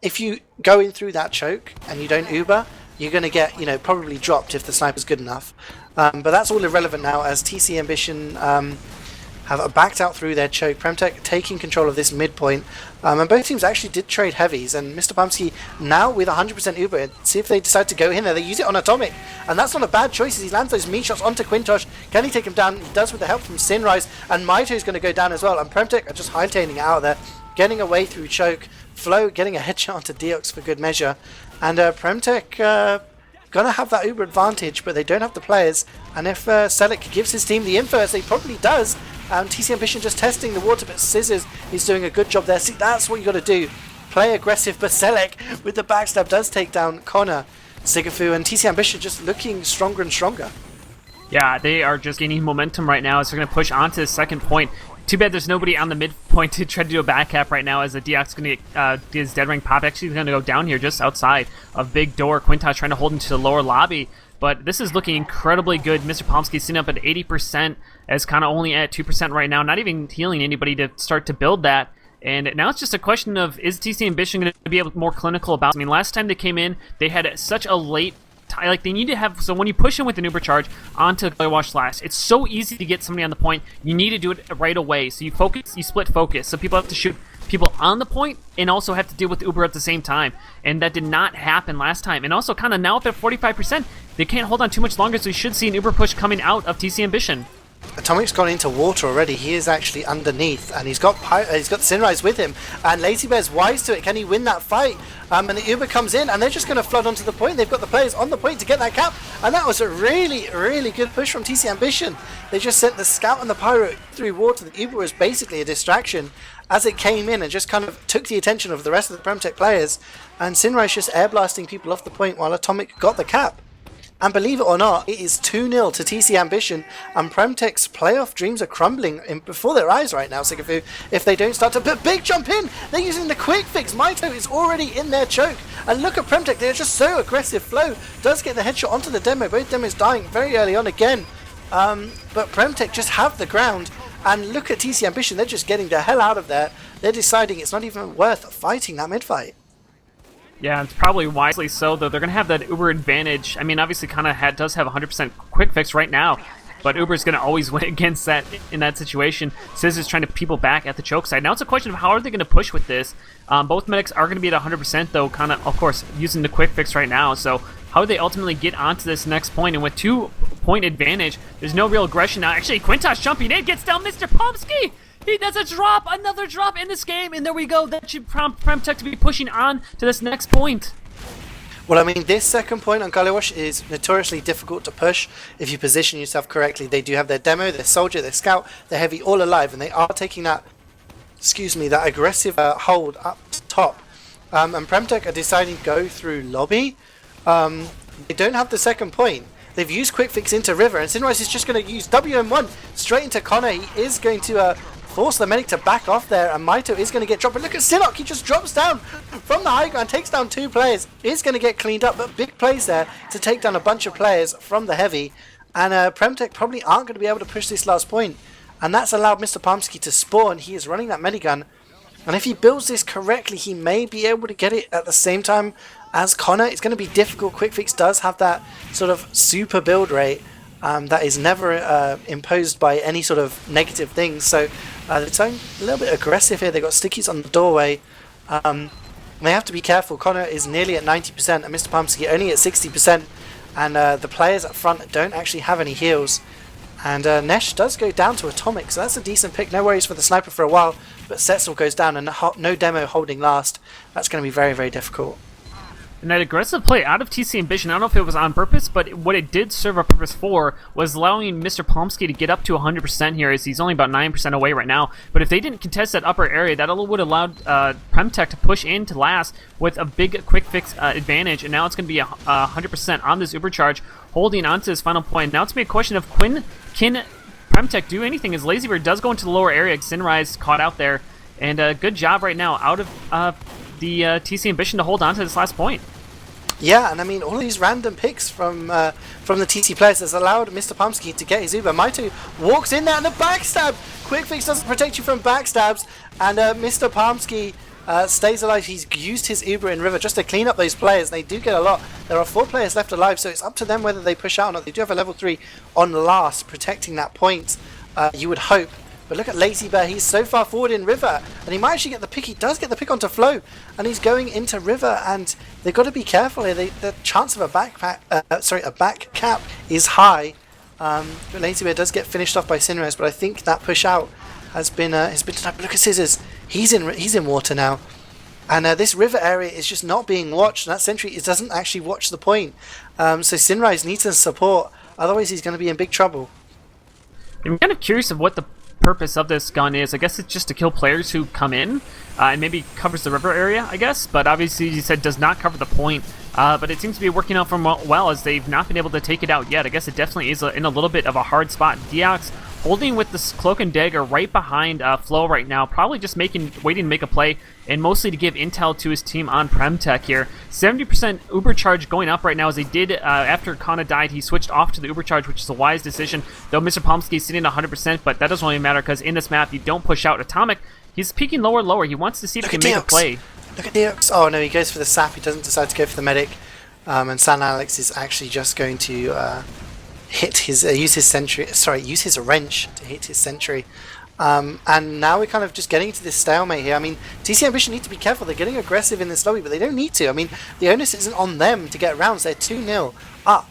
If you go in through that choke and you don't Uber, you're going to get, probably dropped if the sniper's good enough. But that's all irrelevant now, as TC Ambition have backed out through their choke. PremTech taking control of this midpoint. And both teams actually did trade heavies. And Mr. Pomsky now with 100% Uber. See if they decide to go in there. They use it on Atomic. And that's not a bad choice as he lands those meat shots onto Quintosh. Can he take him down? He does with the help from Sinrise. And Maito is going to go down as well. And PremTech are just hightailing it out there, getting away through choke. Flo getting a headshot onto Deox for good measure. And PremTech gonna have that Uber advantage, but they don't have the players. And if Selec gives his team the info, as he probably does, TC Ambition just testing the water, but Scissors is doing a good job there. See, that's what you got to do. Play aggressive, but Selec with the backstab does take down Connor, Sigafoo, and TC Ambition just looking stronger and stronger. Yeah, they are just gaining momentum right now as they're going to push onto the second point. Too bad there's nobody on the midpoint to try to do a back cap right now, as the Deox is going to get his dead ring pop. Actually, he's going to go down here just outside of Big Door. Quintosh trying to hold into the lower lobby, but this is looking incredibly good. Mr. Pomsky sitting up at 80%, as kind of only at 2% right now, not even healing anybody to start to build that. And now it's just a question of, is TC Ambition going to be able more clinical about it? I mean, last time they came in, they had such a late they need to have, so when you push in with an Uber charge onto Gullywash last, it's so easy to get somebody on the point. You need to do it right away. So you split focus. So people have to shoot people on the point and also have to deal with Uber at the same time. And that did not happen last time. And also kind of now up at 45%, they can't hold on too much longer, so we should see an Uber push coming out of TC Ambition. Atomic's gone into water already. He is actually underneath, and he's got Sinrise with him. And Lazy Bear's wise to it. Can he win that fight? And the Uber comes in, and they're just going to flood onto the point. They've got the players on the point to get that cap, and that was a really, really good push from TC Ambition. They just sent the scout and the pyro through water. The Uber was basically a distraction, as it came in and just kind of took the attention of the rest of the PremTech players, and CeeJaey just air blasting people off the point while Atomic got the cap. And believe it or not, it is 2-0 to TC Ambition, and PremTech's playoff dreams are crumbling before their eyes right now, Sigafoo, if they don't start to put big jump in. They're using the quick fix. Maito is already in their choke. And look at PremTech, they're just so aggressive. Flow does get the headshot onto the demo. Both demos dying very early on again. But PremTech just have the ground. And look at TC Ambition, they're just getting the hell out of there. They're deciding it's not even worth fighting that mid-fight. Yeah, it's probably wisely so, though. They're going to have that Uber advantage. I mean, obviously, Kana does have 100% quick fix right now, but Uber's going to always win against that in that situation. Sizz is trying to people back at the choke side. Now it's a question of how are they going to push with this. Both medics are going to be at 100%, though, Kana, of course, using the quick fix right now. So how do they ultimately get onto this next point? And with 2-point advantage, there's no real aggression now. Actually, Quintas jumping in, gets down Mr. Pomsky. He does a drop, another drop in this game, and there we go. That should prompt PremTech to be pushing on to this next point. Well, I mean, this second point on Gullywash is notoriously difficult to push if you position yourself correctly. They do have their demo, their soldier, their scout, their heavy all alive, and they are taking that, that aggressive hold up top. And PremTech are deciding to go through lobby. They don't have the second point. They've used quick fix into River, and CeeJaey is just going to use WM1 straight into Connor. He is going to force the medic to back off there, and Maito is going to get dropped. But look at Sinok, he just drops down from the high ground, takes down 2 players. Is going to get cleaned up, but big plays there to take down a bunch of players from the heavy. And PremTech probably aren't going to be able to push this last point. And that's allowed Mr. Pomsky to spawn. He is running that minigun. And if he builds this correctly, he may be able to get it at the same time as Connor. It's going to be difficult. Quick fix does have that sort of super build rate that is never imposed by any sort of negative things. So they're going a little bit aggressive here. They've got stickies on the doorway. They have to be careful. Connor is nearly at 90% and Mr. Pomsky only at 60%. And the players up front don't actually have any heals. And Nesh does go down to Atomic, so that's a decent pick. No worries for the sniper for a while, but Setzel goes down and no demo holding last. That's going to be very, very difficult. And that aggressive play out of TC Ambition, I don't know if it was on purpose, but what it did serve a purpose for was allowing Mr. Pomsky to get up to 100% here, as he's only about 9% away right now. But if they didn't contest that upper area, that would have allowed PremTech to push into last with a big quick fix advantage, and now it's going to be 100% on this Uber charge, holding on to his final point. Now it's going to be a question of can PremTech do anything, as LazyBird does go into the lower area. Xinrise caught out there, and good job right now out of the TC Ambition to hold on to this last point. Yeah, and I mean, all these random picks from the TC players has allowed Mr. Pomsky to get his Uber. Maito walks in there and the backstab! Quick fix doesn't protect you from backstabs, and Mr. Pomsky stays alive. He's used his Uber in River just to clean up those players. They do get a lot. There are 4 players left alive, so it's up to them whether they push out or not. They do have a level 3 on last, protecting that point, you would hope. But look at LazyBear, he's so far forward in River, and he might actually get the pick. He does get the pick onto Flow, and he's going into River, and they've got to be careful here. The chance of a back cap is high. LazyBear does get finished off by Sinres, but I think that push out has been denied. But look at Scissors, he's in water now, and this River area is just not being watched. And that sentry doesn't actually watch the point, so Sinrise needs some support. Otherwise, he's going to be in big trouble. I'm kind of curious of what the purpose of this gun is. I guess it's just to kill players who come in, and maybe covers the river area, I guess, but obviously you said does not cover the point, but it seems to be working out from well, as they've not been able to take it out yet. I guess it definitely is in a little bit of a hard spot. Deox holding with this cloak and dagger right behind Flo right now, probably just waiting to make a play, and mostly to give intel to his team on PremTech here. 70% Uber charge going up right now, as they did after Kana died. He switched off to the Uber charge, which is a wise decision, though Mr. Pomsky is sitting at 100%, but that doesn't really matter, because in this map you don't push out. Atomic, he's peeking lower and lower. He wants to see if he can make a play. Look at Deox. Oh no, he goes for the sap. He doesn't decide to go for the medic, and San Alex is actually just going to use his wrench to hit his sentry. And now we're kind of just getting into this stalemate here. I mean, TC Ambition need to be careful. They're getting aggressive in this lobby, but they don't need to. I mean, the onus isn't on them to get rounds. They're 2-0 up.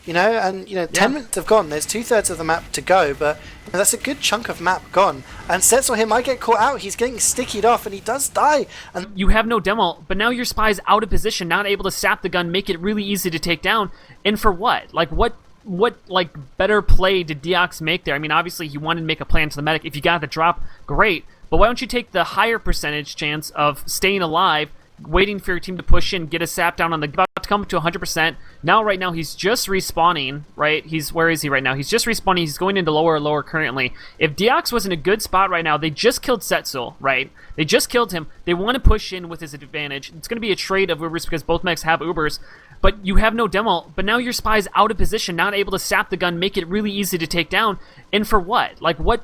And 10 minutes have gone. There's 2/3 of the map to go, but that's a good chunk of map gone. And Setzel here might get caught out. He's getting stickied off, and he does die. And you have no demo, but now your spy's out of position, not able to sap the gun, make it really easy to take down. And for what? What better play did Deox make there? I mean, obviously he wanted to make a play into the medic. If you got the drop, great. but why don't you take the higher percentage chance of staying alive, waiting for your team to push in, get a sap down on the about to come to 100%. Now, right now, he's just respawning, right? Where is he right now? He's just respawning. He's going into lower currently. If Deox was in a good spot right now, they just killed Setzel, right? They just killed him. They want to push in with his advantage. It's going to be a trade of Ubers because both mechs have Ubers, but you have no demo. But now your spy's out of position, not able to sap the gun, make it really easy to take down. And for what? Like, what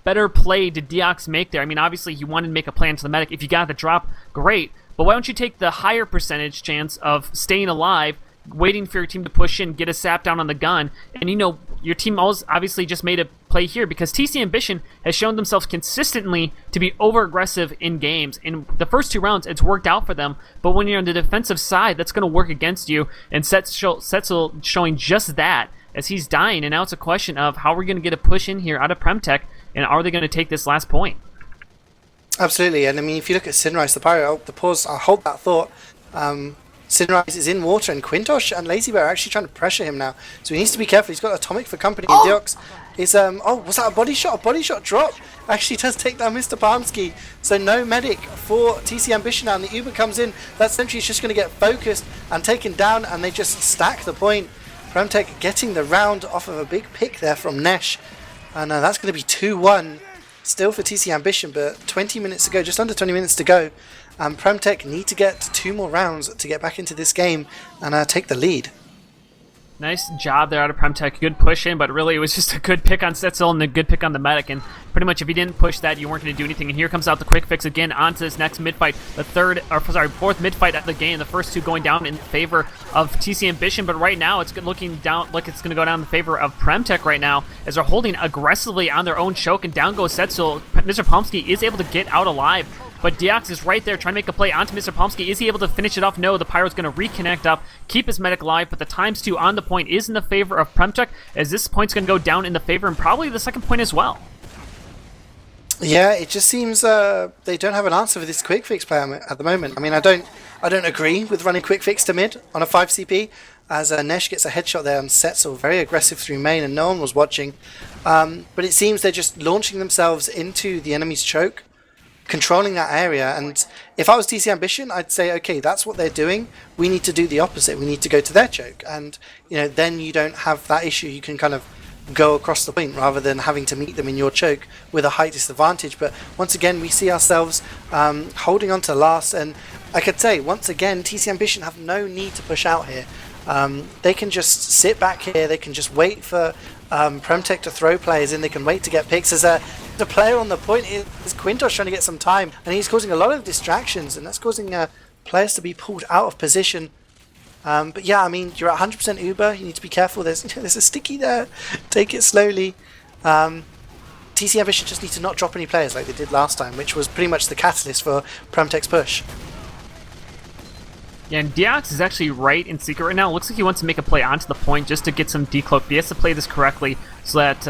better play did Deox make there? I mean, obviously he wanted to make a play into the medic. If you got the drop, great. But why don't you take the higher percentage chance of staying alive, waiting for your team to push in, get a sap down on the gun, and your team obviously just made a play here because TC Ambition has shown themselves consistently to be over-aggressive in games. In the first 2 rounds, it's worked out for them, but when you're on the defensive side, that's going to work against you, and Setzel showing just that as he's dying, and now it's a question of how we're going to get a push in here out of PremTech, and are they going to take this last point? Absolutely, and I mean, if you look at Sinrise, the Pyro, the pause, I'll hold that thought. Sinrise is in water, and Quintosh and Lazy Bear are actually trying to pressure him now, so he needs to be careful. He's got Atomic for company, and Deox is, was that a body shot? A body shot drop actually does take down Mr. Palmsky, so no medic for TC Ambition now, and the Uber comes in. That sentry is just going to get focused and taken down, and they just stack the point. PremTech getting the round off of a big pick there from Nesh, and that's going to be 2-1 still for TC Ambition, but 20 minutes to go, just under 20 minutes to go, and PremTech need to get 2 more rounds to get back into this game and take the lead. Nice job there out of PremTech. Good push in, but really it was just a good pick on Setzel and a good pick on the medic. And pretty much if you didn't push that, you weren't going to do anything. And here comes out the quick fix again onto this next mid-fight. The fourth mid-fight of the game. The first 2 going down in favor of TC Ambition. But right now it's looking down like it's going to go down in favor of PremTech right now as they're holding aggressively on their own choke. And down goes Setzel. Mr. Pomsky is able to get out alive. But Deox is right there trying to make a play onto Mr. Pomsky. Is he able to finish it off? No, the Pyro's going to reconnect up, keep his medic alive, but the ×2 on the point is in the favor of PremTech, as this point's going to go down in the favor, and probably the second point as well. Yeah, it just seems they don't have an answer for this quick fix play at the moment. I mean, I don't agree with running quick fix to mid on a 5 CP, as Nesh gets a headshot there on Setzel, very aggressive through main, and no one was watching. But it seems they're just launching themselves into the enemy's choke, controlling that area. And if I was TC Ambition, I'd say, okay, that's what they're doing. We need to do the opposite. We need to go to their choke, and then you don't have that issue. You can kind of go across the point rather than having to meet them in your choke with a height disadvantage. But once again, we see ourselves holding on to last, and I could say once again, TC Ambition have no need to push out here. They can just sit back here. They can just wait for PremTech to throw players in. They can wait to get picks. As the player on the point is Quintosh trying to get some time, and he's causing a lot of distractions, and that's causing players to be pulled out of position. But yeah, I mean, you're at 100% Uber. You need to be careful. There's a sticky there. Take it slowly. TC Ambition just need to not drop any players like they did last time, which was pretty much the catalyst for PremTech's push. Yeah, and Deox is actually right in secret right now. It looks like he wants to make a play onto the point just to get some decloak. But he has to play this correctly so that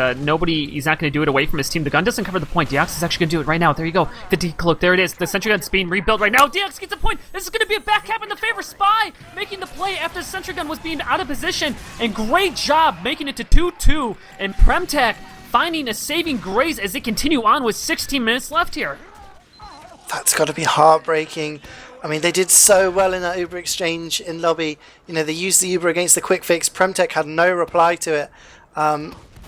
he's not going to do it away from his team. The gun doesn't cover the point. Deox is actually going to do it right now. There you go. The decloak. There it is. The sentry gun's being rebuilt right now. Deox gets a point. This is going to be a back cap in the favor. Spy making the play after the sentry gun was being out of position. And great job making it to 2-2. And PremTech finding a saving grace as they continue on with 16 minutes left here. That's got to be heartbreaking. I mean, they did so well in that Uber exchange in lobby. They used the Uber against the quick fix. PremTech had no reply to it.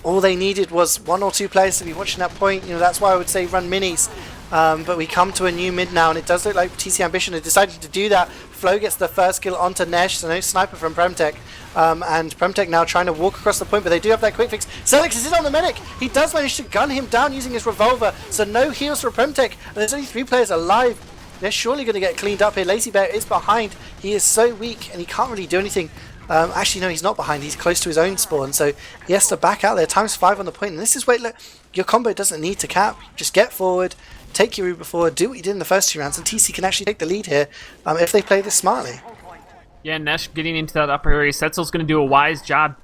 All they needed was 1 or 2 players to be watching that point. That's why I would say run minis. But we come to a new mid now, and it does look like TC Ambition had decided to do that. Flo gets the first kill onto Nesh, so no sniper from PremTech. And PremTech now trying to walk across the point, but they do have that quick fix. Selix is in on the medic. He does manage to gun him down using his revolver, so no heals for PremTech. And there's only 3 players alive. They're surely going to get cleaned up here. Lazy Bear is behind. He is so weak, and he can't really do anything. Actually, no, he's not behind. He's close to his own spawn, so he has to back out there. ×5 on the point, and this is where your combo doesn't need to cap. Just get forward, take your Uber forward, do what you did in the first 2 rounds, and TC can actually take the lead here if they play this smartly. Yeah, Nesh getting into that upper area. Setzel's going to do a wise job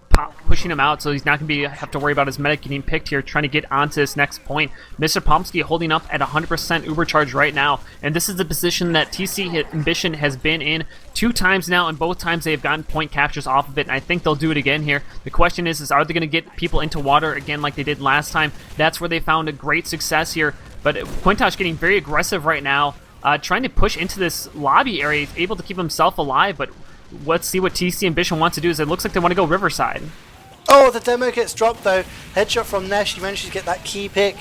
pushing him out, so he's not going to have to worry about his medic getting picked here, trying to get onto this next point. Mr. Pomsky holding up at 100% Uber charge right now, and this is the position that TC Ambition has been in 2 times now, and both times they have gotten point captures off of it, and I think they'll do it again here. The question is are they going to get people into water again like they did last time? That's where they found a great success here. But Quintosh getting very aggressive right now, trying to push into this lobby area. He's able to keep himself alive, but let's see what TC Ambition wants to do. Is it looks like they want to go Riverside. Oh, the demo gets dropped though. Headshot from Nesh. He manages to get that key pick.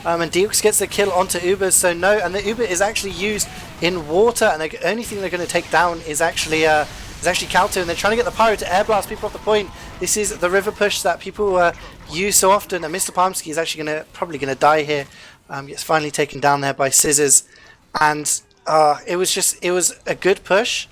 And Dukes gets the kill onto Ubers, so no, and the Uber is actually used in water, and the only thing they're going to take down is actually Kaltu, and they're trying to get the Pyro to air blast people off the point. This is the river push that people use so often, and Mr. Palmsky is actually probably going to die here. Gets finally taken down there by Scissors, and it was a good push.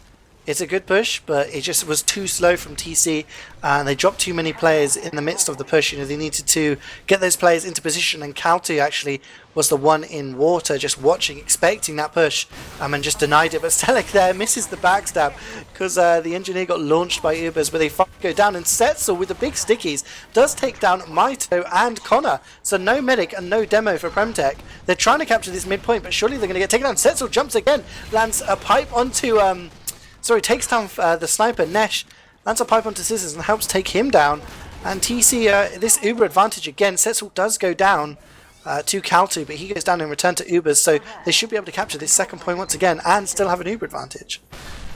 It's a good push, but it just was too slow from TC, and they dropped too many players in the midst of the push. You know, they needed to get those players into position, and Kaltu actually was the one in water, just watching, expecting that push, and just denied it. But Selek there misses the backstab because the engineer got launched by Ubers, but they go down, and Setzel with the big stickies does take down Maito and Connor. So no medic and no demo for PremTech. They're trying to capture this midpoint, but surely they're going to get taken down. Setzel jumps again, lands a pipe onto takes down the sniper, Nesh, lands a pipe onto Scissors and helps take him down. And TC, this Uber advantage again, Setzel does go down to Kaltu, but he goes down in return to Ubers, so they should be able to capture this second point once again and still have an Uber advantage.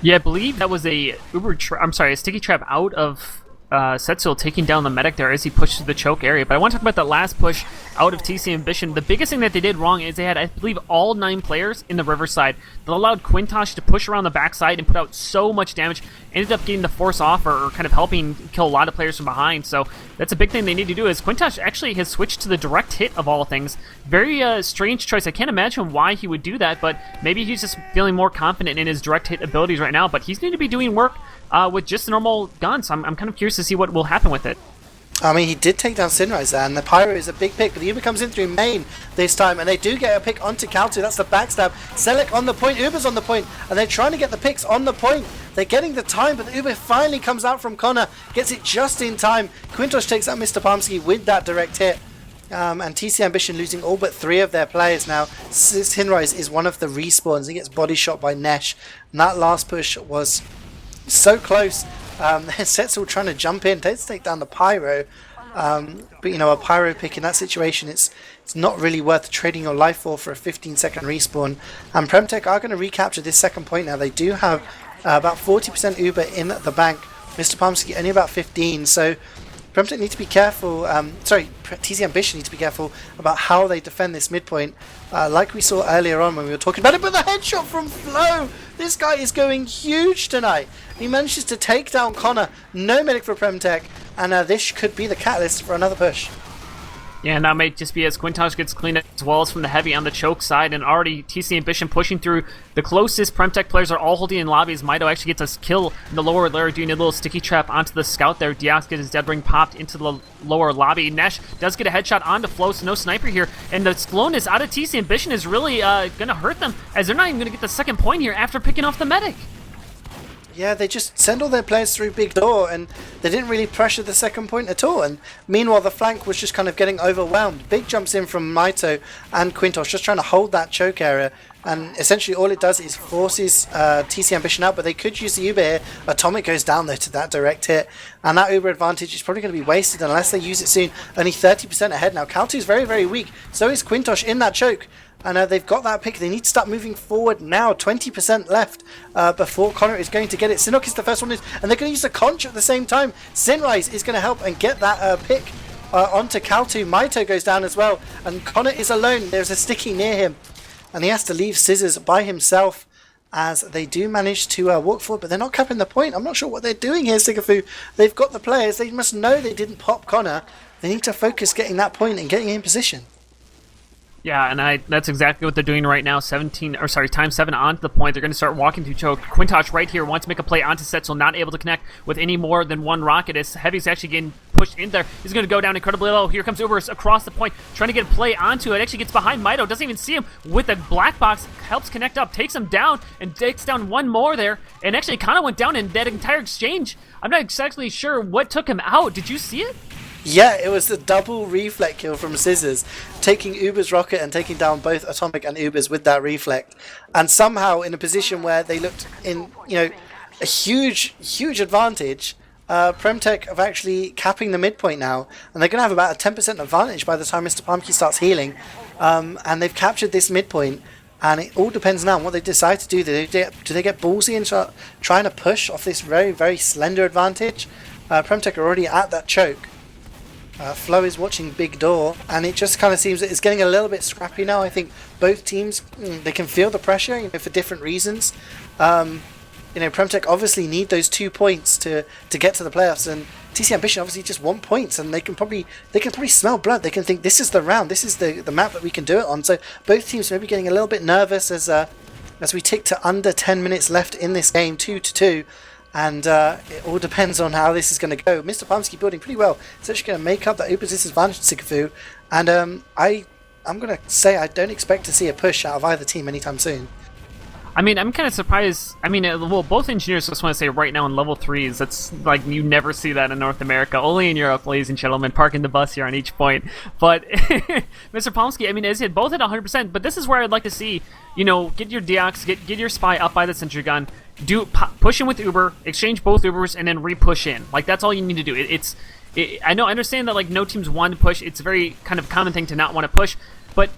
Yeah, I believe that was a a sticky trap out of Setzel taking down the medic there as he pushed to the choke area. But I want to talk about that last push out of TC Ambition. The biggest thing that they did wrong is they had, I believe, all 9 players in the Riverside. That allowed Quintosh to push around the backside and put out so much damage. Ended up getting the force off or kind of helping kill a lot of players from behind. So that's a big thing they need to do. Is Quintosh actually has switched to the direct hit of all things. Very strange choice. I can't imagine why he would do that, but maybe he's just feeling more confident in his direct hit abilities right now. But he's going to be doing work with just a normal gun, so I'm kind of curious to see what will happen with it. I mean, he did take down Sinrise there, and the Pyro is a big pick, but the Uber comes in through main this time, and they do get a pick onto Kaltu. That's the backstab. Selek on the point, Uber's on the point, and they're trying to get the picks on the point. They're getting the time, but the Uber finally comes out from Connor, gets it just in time. Quintosh takes out Mr. Palmsky with that direct hit. And TC Ambition losing all but 3 of their players now. Sinrise is one of the respawns. He gets body shot by Nesh, and that last push was so close. Setzel trying to jump in, does take down the Pyro, but you know, a Pyro pick in that situation, it's not really worth trading your life for a 15-second respawn. And PremTech are going to recapture this second point now. They do have about 40% Uber in the bank. Mr. Palmsky only about 15, so PremTech need to be careful, TC Ambition need to be careful about how they defend this midpoint, like we saw earlier on when we were talking about it. But the headshot from Flo! This guy is going huge tonight. He manages to take down Connor, no medic for PremTech, and this could be the catalyst for another push. Yeah, and that may just be as Quintosh gets cleaned up as well as from the heavy on the choke side, and already TC Ambition pushing through. The closest PremTech players are all holding in lobbies. Maito actually gets a kill in the lower layer, doing a little sticky trap onto the scout there. Diaz gets his dead ring popped into the lower lobby. Nesh does get a headshot onto Flo, so no sniper here, and the slowness out of TC Ambition is really going to hurt them, as they're not even going to get the second point here after picking off the medic. Yeah, they just send all their players through big door, and they didn't really pressure the second point at all. And meanwhile, the flank was just kind of getting overwhelmed. Big jumps in from Maito and Quintosh, just trying to hold that choke area. And essentially all it does is forces TC Ambition out, but they could use the Uber here. Atomic goes down though to that direct hit, and that Uber advantage is probably going to be wasted unless they use it soon. Only 30% ahead now. Kaltu is very, very weak. So is Quintosh in that choke. And they've got that pick. They need to start moving forward now. 20% left before Connor is going to get it. Sinok is the first one, and they're going to use the conch at the same time. Sinrise is going to help and get that pick onto Kaltu. Maito goes down as well, and Connor is alone. There's a sticky near him, and he has to leave Scissors by himself as they do manage to walk forward, but they're not capping the point. I'm not sure what they're doing here, Sigafoo. They've got the players. They must know they didn't pop Connor. They need to focus getting that point and getting in position. Yeah, and that's exactly what they're doing right now. Times 7 onto the point. They're going to start walking through choke. Quintosh right here wants to make a play onto Setzel, not able to connect with any more than one rocket. As Heavy's actually getting pushed in there. He's going to go down incredibly low. Here comes Uber across the point, trying to get a play onto it. Actually gets behind Maito, doesn't even see him with the black box, helps connect up, takes him down, and takes down one more there. And actually kind of went down in that entire exchange. I'm not exactly sure what took him out. Did you see it? Yeah, it was the double reflect kill from Scissors, taking Uber's rocket and taking down both Atomic and Uber's with that reflect, and somehow in a position where they looked in, a huge advantage. PremTech of actually capping the midpoint now, and they're going to have about a 10% advantage by the time Mr. Palmsky starts healing. and they've captured this midpoint. And it all depends now on what they decide to do. Do they get ballsy and start trying to push off this very, very slender advantage? PremTech are already at that choke. Flo is watching Big Door, and it just kind of seems that it's getting a little bit scrappy now. I think both teams, they can feel the pressure, for different reasons. PremTech obviously need those 2 points to get to the playoffs, and TC Ambition obviously just want points, and they can probably smell blood. They can think this is the round, this is the map that we can do it on. So both teams may be getting a little bit nervous as we tick to under 10 minutes left in this game, 2-2. And it all depends on how this is going to go. Mr. Palmsky building pretty well. It's actually going to make up that Uber's disadvantage to Sigafoo. And I'm going to say I don't expect to see a push out of either team anytime soon. I mean, I'm kind of surprised. I mean, well, both engineers, just want to say right now in level 3s, that's like you never see that in North America. Only in Europe, ladies and gentlemen, parking the bus here on each point. But Mr. Palmsky, I mean, is it both at 100%? But this is where I'd like to see, get your Deox, get your spy up by the sentry gun, push in with Uber, exchange both Ubers, and then re-push in. Like, that's all you need to do. I understand that like no teams want to push. It's a very kind of common thing to not want to push, but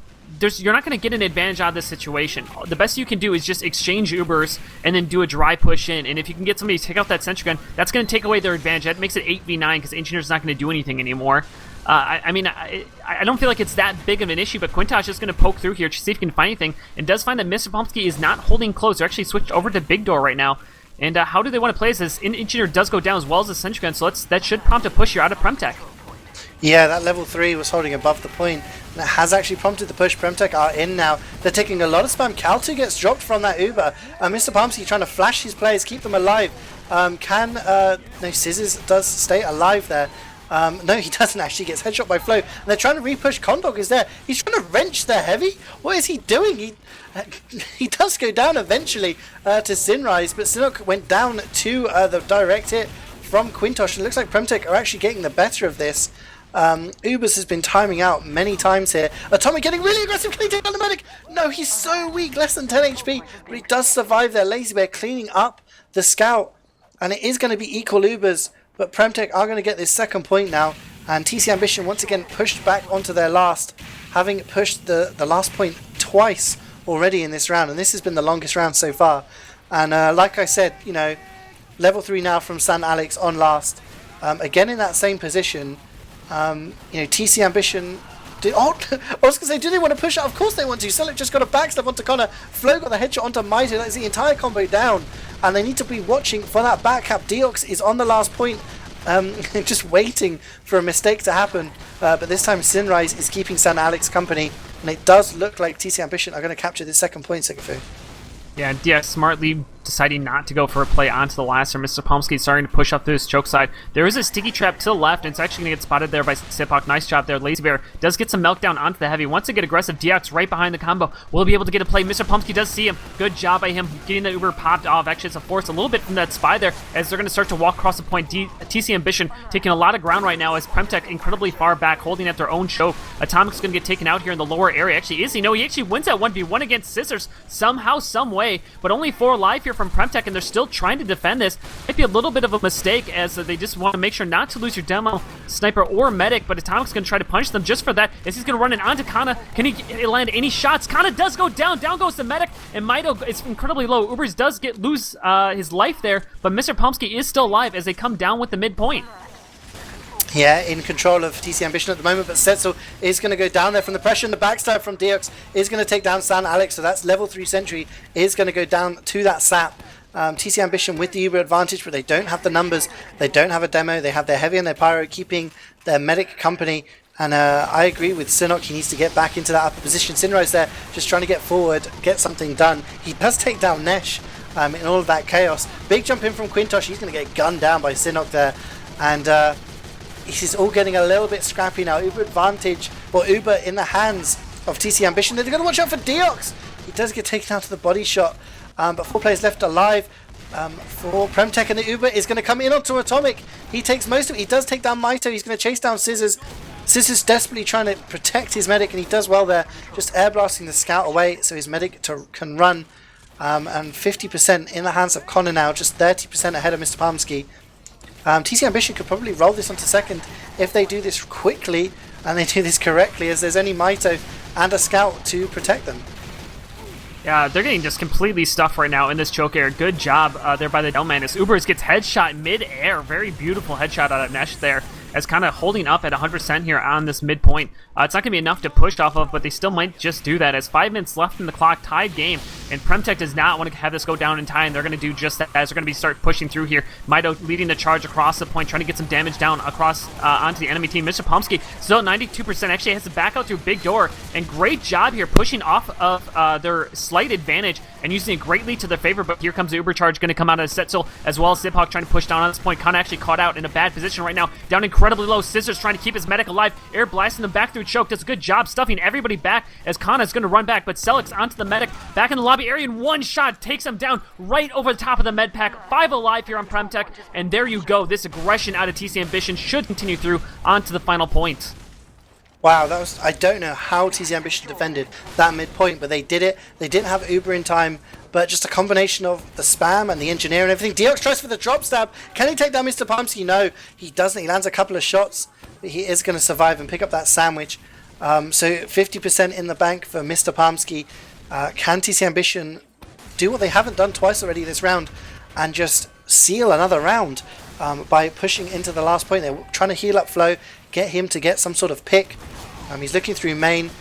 you're not going to get an advantage out of this situation. The best you can do is just exchange Ubers and then do a dry push in. And if you can get somebody to take out that sentry gun, that's going to take away their advantage. That makes it 8v9 because Engineer's not going to do anything anymore. I don't feel like it's that big of an issue, but Quintosh is going to poke through here to see if he can find anything, and does find that Mr. Pomsky is not holding close. They're actually switched over to Big Door right now. And how do they want to play this? Engineer does go down as well as the sentry gun, so that should prompt a push here out of PremTech. Yeah, that level 3 was holding above the point. And it has actually prompted the push. PremTech are in now. They're taking a lot of spam. Cal2 gets dropped from that Uber. Mr. Pomsky trying to flash his players, keep them alive. No, Scissors does stay alive there. No, he doesn't actually. Gets headshot by Flo. And they're trying to repush. Condog is there. He's trying to wrench the heavy. What is he doing? He does go down eventually to Sinrise, but Sinok went down to the direct hit from Quintosh. It looks like PremTech are actually getting the better of this. Ubers has been timing out many times here. Atomic getting really aggressive. Can he take down the medic? No, he's so weak. Less than 10 HP. But he does survive there. Lazy Bear cleaning up the scout. And it is going to be equal Ubers. But PremTech are going to get this second point now. And TC Ambition once again pushed back onto their last. Having pushed the last point twice already in this round. And this has been the longest round so far. And like I said, level 3 now from San Alex on last. Again in that same position. TC Ambition. I was going to say, do they want to push out? Of course they want to. Selleck just got a backstab onto Connor. Flo got the headshot onto Maito. That's the entire combo down. And they need to be watching for that back cap. Deox is on the last point. Just waiting for a mistake to happen. But this time Sinrise is keeping San Alex company. And it does look like TC Ambition are going to capture this second point, Sigafoo. Yeah, DX smartly deciding not to go for a play onto the laser. Mr. Pomsky starting to push up through his choke side. There is a sticky trap to the left, and it's actually going to get spotted there by Sipok. Nice job there. Lazy Bear does get some meltdown onto the heavy. Wants to get aggressive. DX right behind the combo. Will be able to get a play. Mr. Pomsky does see him. Good job by him getting the Uber popped off. Actually, it's a force a little bit from that spy there as they're going to start to walk across the point. TC Ambition taking a lot of ground right now as PremTech incredibly far back, holding at their own choke. Atomic's going to get taken out here in the lower area. Actually, is he? No, he actually wins that 1v1 against Scissors somehow, some way, but only 4 alive here from PremTech, and they're still trying to defend this. Might be a little bit of a mistake as they just want to make sure not to lose your demo sniper or medic, but Atomic's going to try to punish them just for that as he's going to run it onto Kana. Can he land any shots? Kana does go down. Down goes the medic, and Maito is incredibly low. Ubers does lose his life there, but Mr. Pomsky is still alive as they come down with the midpoint. Yeah, in control of TC Ambition at the moment, but Setzel is going to go down there from the pressure, and the backstab from Deox is going to take down San Alex, so that's level 3 sentry is going to go down to that sap. TC Ambition with the Uber advantage, but they don't have the numbers, they don't have a demo, they have their heavy and their pyro keeping their medic company, and I agree with Sinok, he needs to get back into that upper position. Sinrise there, just trying to get forward, get something done. He does take down Nesh in all of that chaos. Big jump in from Quintosh, he's going to get gunned down by Sinok there, and this is all getting a little bit scrappy now. Uber advantage, or Uber in the hands of TC Ambition. They're going to watch out for Deox. He does get taken out to the body shot, but 4 players left alive for PremTech, and the Uber is going to come in onto Atomic. He takes most of it. He does take down Maito. He's going to chase down Scissors. Scissors desperately trying to protect his medic, and he does well there, just air blasting the scout away so his medic can run. And 50% in the hands of Connor now, just 30% ahead of Mr. Palmsky. TC Ambition could probably roll this onto second if they do this quickly. and they do this correctly as there's only Maito and a scout to protect them. Yeah, they're getting just completely stuffed right now in this choke air. Good job there by the Delman as Ubers gets headshot mid-air. Very beautiful headshot out of Nesh there, as kind of holding up at 100% here on this midpoint. It's not going to be enough to push off of, but they still might just do that as 5 minutes left in the clock, tied game, and PremTech does not want to have this go down in time. They're going to do just that as they're going to start pushing through here. Maito leading the charge across the point, trying to get some damage down across onto the enemy team. Mr. Pomsky still at 92%, actually has to back out through big door, and great job here pushing off of their slight advantage and using it greatly to their favor, but here comes the Uber charge going to come out of Setzel, as well as Ziphawk trying to push down on this point. Kana actually caught out in a bad position right now, down incredibly low. Scissors trying to keep his medic alive, air blasting them back through choke, does a good job stuffing everybody back as Kana is going to run back, but Selix onto the medic, back in the lobby area, and one shot takes him down right over the top of the med pack. 5 alive here on PremTech, and there you go. This aggression out of TC Ambition should continue through onto the final point. Wow, that was, I don't know how TC Ambition defended that midpoint, but they did it. They didn't have Uber in time, but just a combination of the spam and the engineer and everything. Deox tries for the drop stab. Can he take down Mr. Pomsky? No, he doesn't. He lands a couple of shots, but he is going to survive and pick up that sandwich. So 50% in the bank for Mr. Pomsky. Can TC Ambition do what they haven't done twice already this round and just seal another round by pushing into the last point? They're trying to heal up Flow, get him to get some sort of pick. He's looking through main.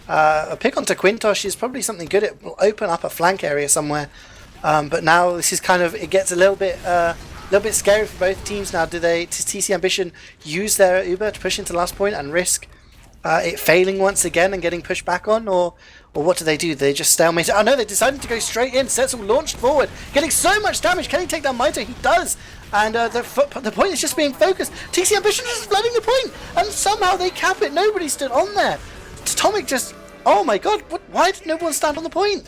A pick onto Quintosh is probably something good. It will open up a flank area somewhere. But now this is kind of, it gets a little bit scary for both teams now. Does TC Ambition use their Uber to push into the last point and risk it failing once again and getting pushed back on, or what do? They just stalemate? Oh no, they decided to go straight in. Setzel launched forward, getting so much damage. Can he take down Maito? He does. And the point is just being focused. TC Ambition is flooding the point, and somehow they cap it. Nobody stood on there. Atomic just, oh my god, why did no one stand on the point?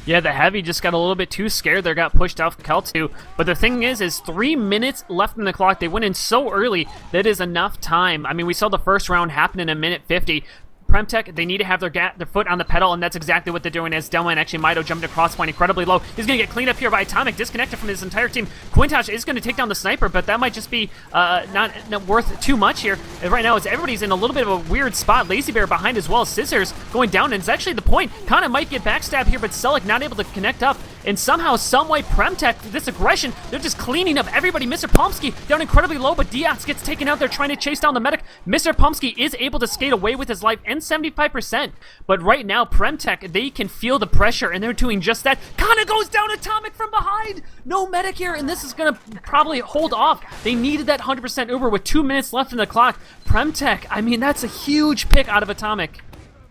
Yeah, the Heavy just got a little bit too scared there, got pushed off Kel2. But the thing is 3 minutes left in the clock. They went in so early that is enough time. I mean, we saw the first round happen in 1:50. PremTech, they need to have their foot on the pedal, and that's exactly what they're doing as Delman, actually Maito jumped across point incredibly low. He's going to get cleaned up here by Atomic, disconnected from his entire team. Quintosh is going to take down the sniper, but that might just be not worth too much here. And right now, everybody's in a little bit of a weird spot. Lazy Bear behind as well. Scissors going down, and it's actually the point. Kana might get backstabbed here, but Selleck not able to connect up. And somehow, someway, PremTech, this aggression, they're just cleaning up everybody. Mr. Pomsky down incredibly low, but Diaz gets taken out there trying to chase down the medic. Mr. Pomsky is able to skate away with his life and 75%. But right now, PremTech, they can feel the pressure, and they're doing just that. Kana goes down, Atomic from behind. No medic here, and this is going to probably hold off. They needed that 100% Uber with 2 minutes left in the clock. PremTech, I mean, that's a huge pick out of Atomic.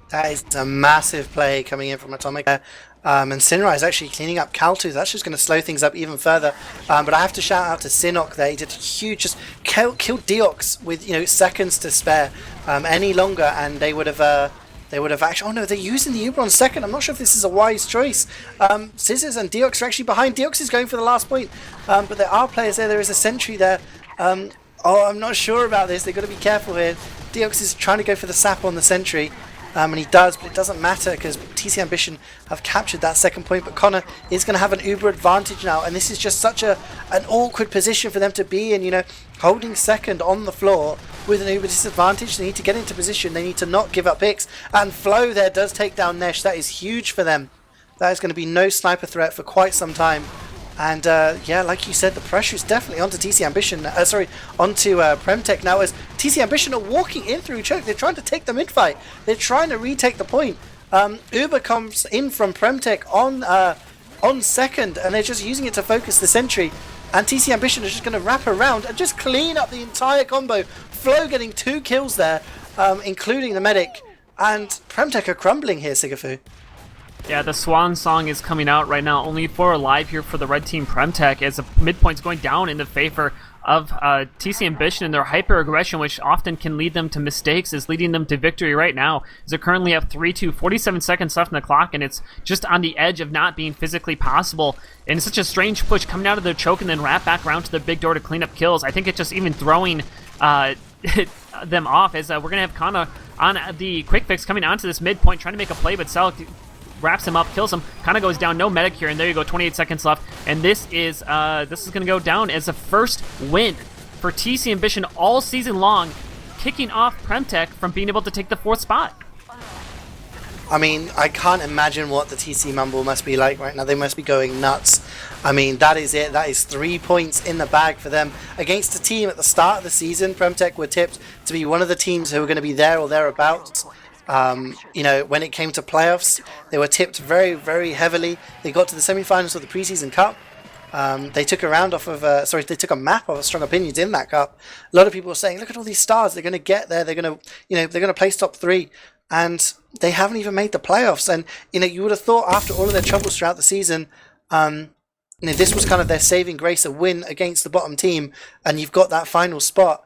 That is a massive play coming in from Atomic there. And Sinrai is actually cleaning up Cal2. That's just going to slow things up even further. But I have to shout out to Sinok there. He did a huge, just killed Deox with seconds to spare any longer, and they would have actually. Oh no, they're using the Uber on second. I'm not sure if this is a wise choice. Scissors and Deox are actually behind. Deox is going for the last point, but there are players there. There is a sentry there. I'm not sure about this. They've got to be careful here. Deox is trying to go for the sap on the sentry. And he does, but it doesn't matter because TC Ambition have captured that second point. But Connor is going to have an Uber advantage now, and this is just such an awkward position for them to be in. Holding second on the floor with an Uber disadvantage. They need to get into position. They need to not give up picks. And Flow there does take down Nesh. That is huge for them. That is going to be no sniper threat for quite some time. And yeah, like you said, the pressure is definitely onto TC Ambition. Onto PremTech now, as TC Ambition are walking in through choke. They're trying to take the mid fight. They're trying to retake the point. Uber comes in from PremTech on second, and they're just using it to focus the sentry. And TC Ambition is just going to wrap around and just clean up the entire combo. Flow getting 2 kills there, including the medic. And PremTech are crumbling here, Sigafoo. Yeah, the Swan Song is coming out right now. Only 4 alive here for the red team PremTech, as the midpoint's going down in the favor of TC Ambition, and their hyper-aggression, which often can lead them to mistakes, is leading them to victory right now. As they're currently up 3-2, 47 seconds left in the clock, and it's just on the edge of not being physically possible. And it's such a strange push coming out of their choke and then wrap back around to the big door to clean up kills. I think it's just even throwing them off, as we're going to have Kana on the quick fix coming onto this midpoint, trying to make a play, but Selk wraps him up, kills him, kind of goes down, no medic here, and there you go, 28 seconds left, and this is going to go down as the first win for TC Ambition all season long. kicking off PremTech from being able to take the 4th spot. I mean, I can't imagine what the TC Mumble must be like right now. They must be going nuts. I mean, that is it. That is 3 points in the bag for them against a team at the start of the season. PremTech were tipped to be one of the teams who were going to be there or thereabouts. You know, when it came to playoffs, they were tipped very, very heavily. They got to the semi-finals of the preseason cup. They took a round off of, they took a map of Strong Opinions in that cup. A lot of people were saying, look at all these stars. They're going to get there. They're going to, they're going to place top 3. And they haven't even made the playoffs. And, you would have thought after all of their troubles throughout the season, this was kind of their saving grace, a win against the bottom team. And you've got that final spot.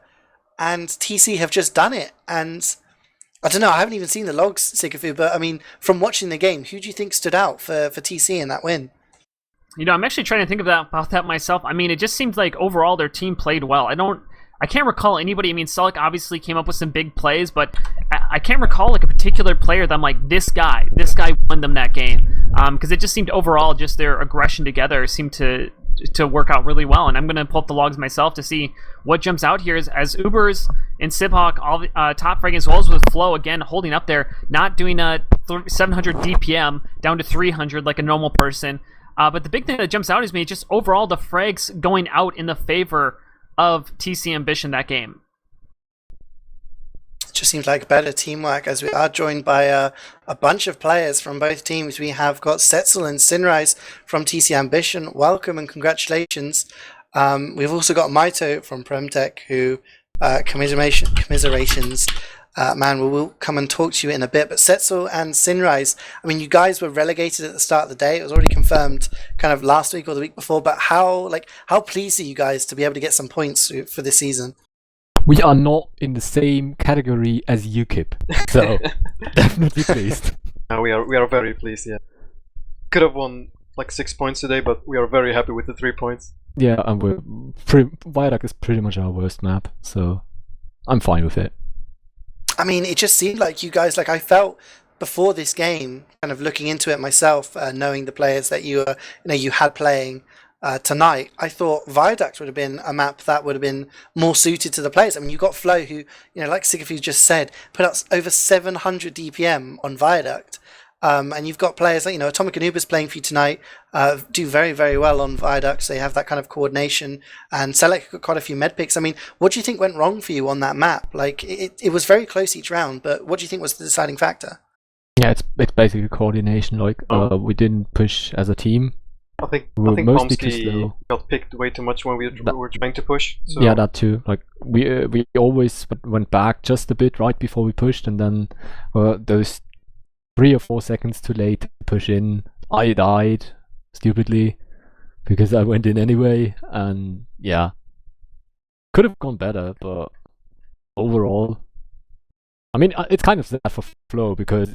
And TC have just done it. And I don't know, I haven't even seen the logs, Sigafoo, but I mean, from watching the game, who do you think stood out for TC in that win? I'm actually trying to think about that myself. I mean, it just seems like overall their team played well. I can't recall anybody. I mean, Sulik obviously came up with some big plays, but I can't recall like a particular player that I'm like, this guy won them that game. Because it just seemed overall, just their aggression together seemed to work out really well. And I'm going to pull up the logs myself to see what jumps out here as Ubers and Sibhawk all top fragging, as well as with Flow again holding up there, not doing a 700 DPM down to 300 like a normal person. But the big thing that jumps out is me just overall the frags going out in the favor of TC Ambition that game. It just seems like better teamwork, as we are joined by a bunch of players from both teams. We have got Setzel and Sinrise from TC Ambition. Welcome and congratulations. We've also got Maito from PremTech, who commiserations. Man, we'll come and talk to you in a bit. But Setzel and Sinrise, I mean, you guys were relegated at the start of the day. It was already confirmed kind of last week or the week before. But how pleased are you guys to be able to get some points for this season? We are not in the same category as UKIP, so definitely pleased. We are very pleased, yeah. Could have won like 6 points today, but we are very happy with the 3 points. Yeah, and Viaduct is pretty much our worst map, so I'm fine with it. I mean, it just seemed like you guys, I felt before this game, kind of looking into it myself, knowing the players that you had playing tonight, I thought Viaduct would have been a map that would have been more suited to the players. I mean, you got Flo, who, like Sigafoo just said, put up over 700 DPM on Viaduct. And you've got players like, Atomic and Uber's playing for you tonight, do very, very well on Viaduct. So they have that kind of coordination. And Selec got quite a few med picks. I mean, what do you think went wrong for you on that map? Like, it was very close each round, but what do you think was the deciding factor? Yeah, it's basically coordination. We didn't push as a team. I think mostly Pomsky got picked way too much when we were trying to push. So. Yeah, that too. Like we always went back just a bit right before we pushed, and then those 3 or 4 seconds too late to push in. I died stupidly because I went in anyway, and yeah, could have gone better, but overall, I mean, it's kind of sad for Flo because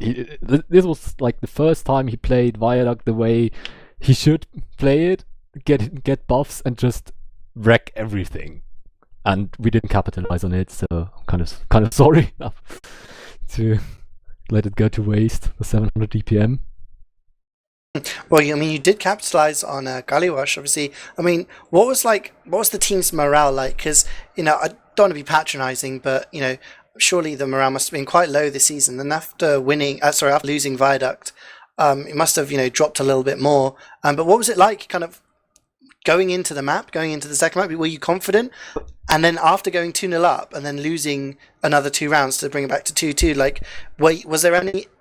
this was like the first time he played Viaduct the way he should play it, get buffs and just wreck everything, and we didn't capitalize on it. So kind of sorry to let it go to waste, the 700 DPM. Well, I mean, you did capitalize on Gullywash, obviously. I mean, what was the team's morale like? Because I don't want to be patronizing, but surely the morale must have been quite low this season. And after losing Viaduct, it must have dropped a little bit more. But what was it like, kind of going into the second map? Were you confident? And then after going 2-0 up and then losing another 2 rounds to bring it back to 2-2, was there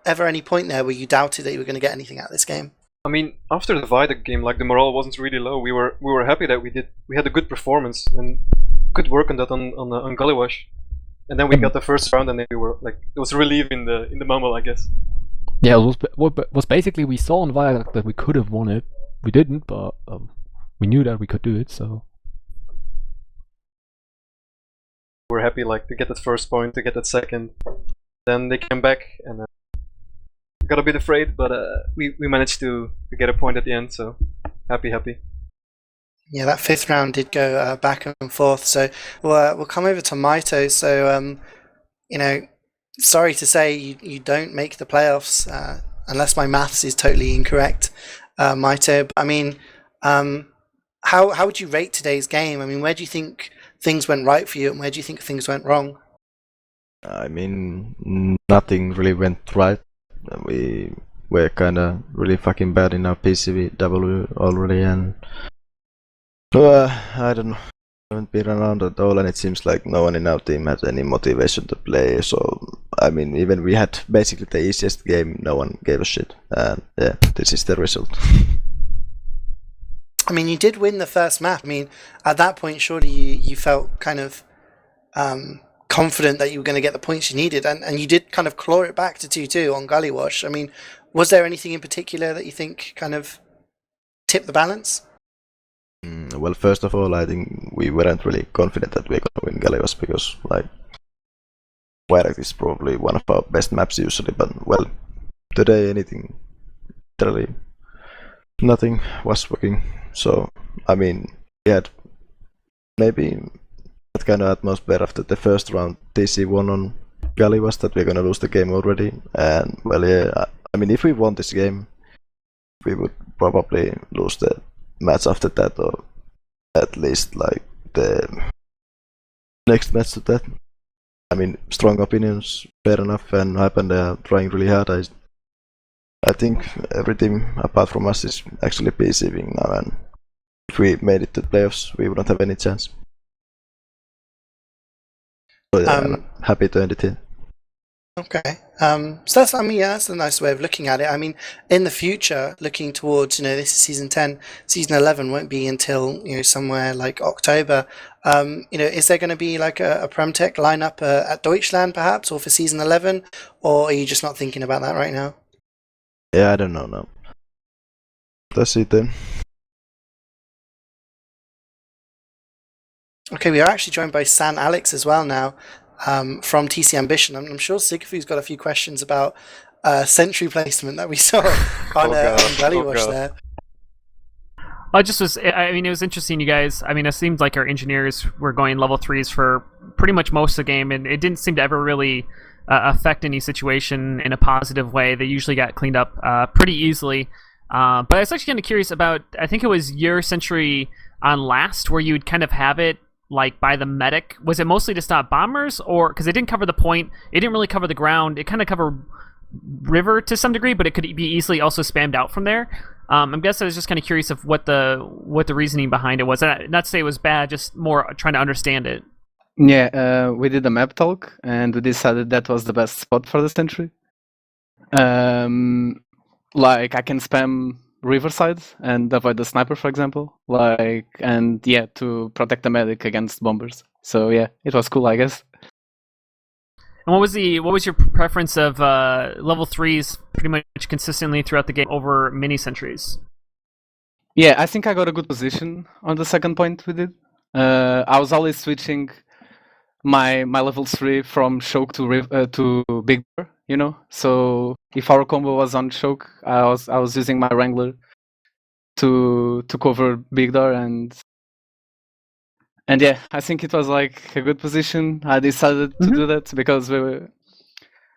ever any point there where you doubted that you were going to get anything out of this game? I mean, after the Viaduct game, the morale wasn't really low. We were happy that we had a good performance and good work on that on Gullywash. And then we got the first round, and then we were it was relief in the mumble, I guess. Yeah, it was basically we saw on Viaduct that we could have won it. We didn't, but we knew that we could do it, so. We're happy to get that first point, to get that second. Then they came back and got a bit afraid, but we managed to get a point at the end, so happy. Yeah, that 5th round did go back and forth. So we'll come over to Maito. So sorry to say you don't make the playoffs unless my maths is totally incorrect, Maito. I mean, how would you rate today's game? I mean, where do you think things went right for you, and where do you think things went wrong? I mean, nothing really went right. We were kind of really fucking bad in our PCW already, and I don't know. I haven't been around at all, and it seems like no one in our team has any motivation to play. So, I mean, even we had basically the easiest game, no one gave a shit. And yeah, this is the result. I mean, you did win the first map. I mean, at that point, surely you felt kind of confident that you were going to get the points you needed, and you did kind of claw it back to 2-2 on Gully Wash. I mean, was there anything in particular that you think kind of tipped the balance? Well, first of all, I think we weren't really confident that we were going to win Gully Wash because, like, Viaduct is probably one of our best maps usually, but, well, today anything, literally nothing was working. So, I mean, we had maybe that kind of atmosphere after the first round. TC won on Gully was that we're gonna lose the game already. And, well, yeah, I mean, if we won this game, we would probably lose the match after that, or at least, like, the next match to that. I mean, strong opinions, fair enough, and Hype they are trying really hard. I think every team apart from us is actually PCing now, and if we made it to the playoffs, we wouldn't have any chance. So yeah, I'm happy to end it here. Okay. So that's, I mean, yeah, that's a nice way of looking at it. I mean, in the future, looking towards, this is season 10, season 11 won't be until, somewhere like October. Is there going to be like a PremTech lineup at Deutschland perhaps, or for season 11, or are you just not thinking about that right now? Yeah, I don't know now. That's it then. Okay, we are actually joined by San Alex as well now, from TC Ambition. I'm sure Sigafoo's got a few questions about Sentry placement that we saw on Gully Wash there. It was interesting, you guys. I mean, it seemed like our engineers were going level 3s for pretty much most of the game, and it didn't seem to ever really affect any situation in a positive way. They usually got cleaned up pretty easily. But I was actually kind of curious about, I think it was your Sentry on last, where you'd kind of have it like by the medic. Was it mostly to stop bombers, or because it didn't cover the point, it didn't really cover the ground, it kind of covered river to some degree, but it could be easily also spammed out from there. I guess I was just kind of curious of what the reasoning behind it was. Not to say it was bad, just more trying to understand it. Yeah, we did a map talk, and we decided that was the best spot for the Sentry. Like, I can spam Riverside and avoid the sniper, for example. To protect the medic against bombers. So yeah, it was cool, I guess. And what was your preference of level 3s pretty much consistently throughout the game over mini sentries? Yeah, I think I got a good position on the second point we did. I was always switching my level 3 from choke to big door, So if our combo was on choke, I was using my Wrangler to cover big door, and yeah, I think it was like a good position. I decided to do that because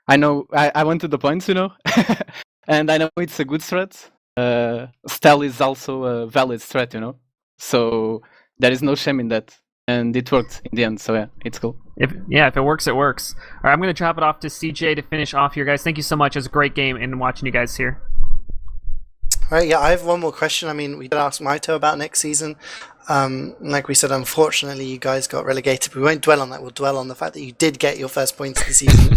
I know I went to the points, and I know it's a good strat. Stell is also a valid strat, So there is no shame in that. And it worked in the end, so yeah, it's cool. If it works, it works. All right, I'm going to drop it off to CeeJaey to finish off here, guys. Thank you so much. It was a great game and watching you guys here. All right, yeah, I have one more question. I mean, we did ask Maito about next season. Like we said, unfortunately, you guys got relegated. We won't dwell on that. We'll dwell on the fact that you did get your first points of the season.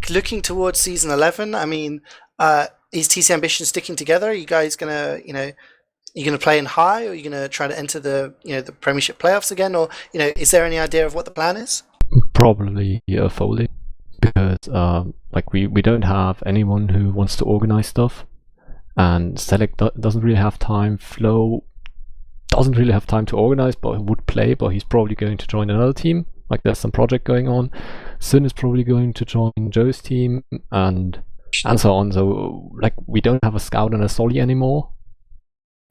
Looking towards season 11, I mean, is TC Ambition sticking together? Are you guys going to, you're going to play in high, or are you going to try to enter the the Premiership playoffs again, or is there any idea of what the plan is? Probably folding, because we don't have anyone who wants to organize stuff, and Select doesn't really have time. Flo doesn't really have time to organize, but he would play. But he's probably going to join another team. Like, there's some project going on. Sun is probably going to join Joe's team, and so on. So we don't have a scout and a Solly anymore.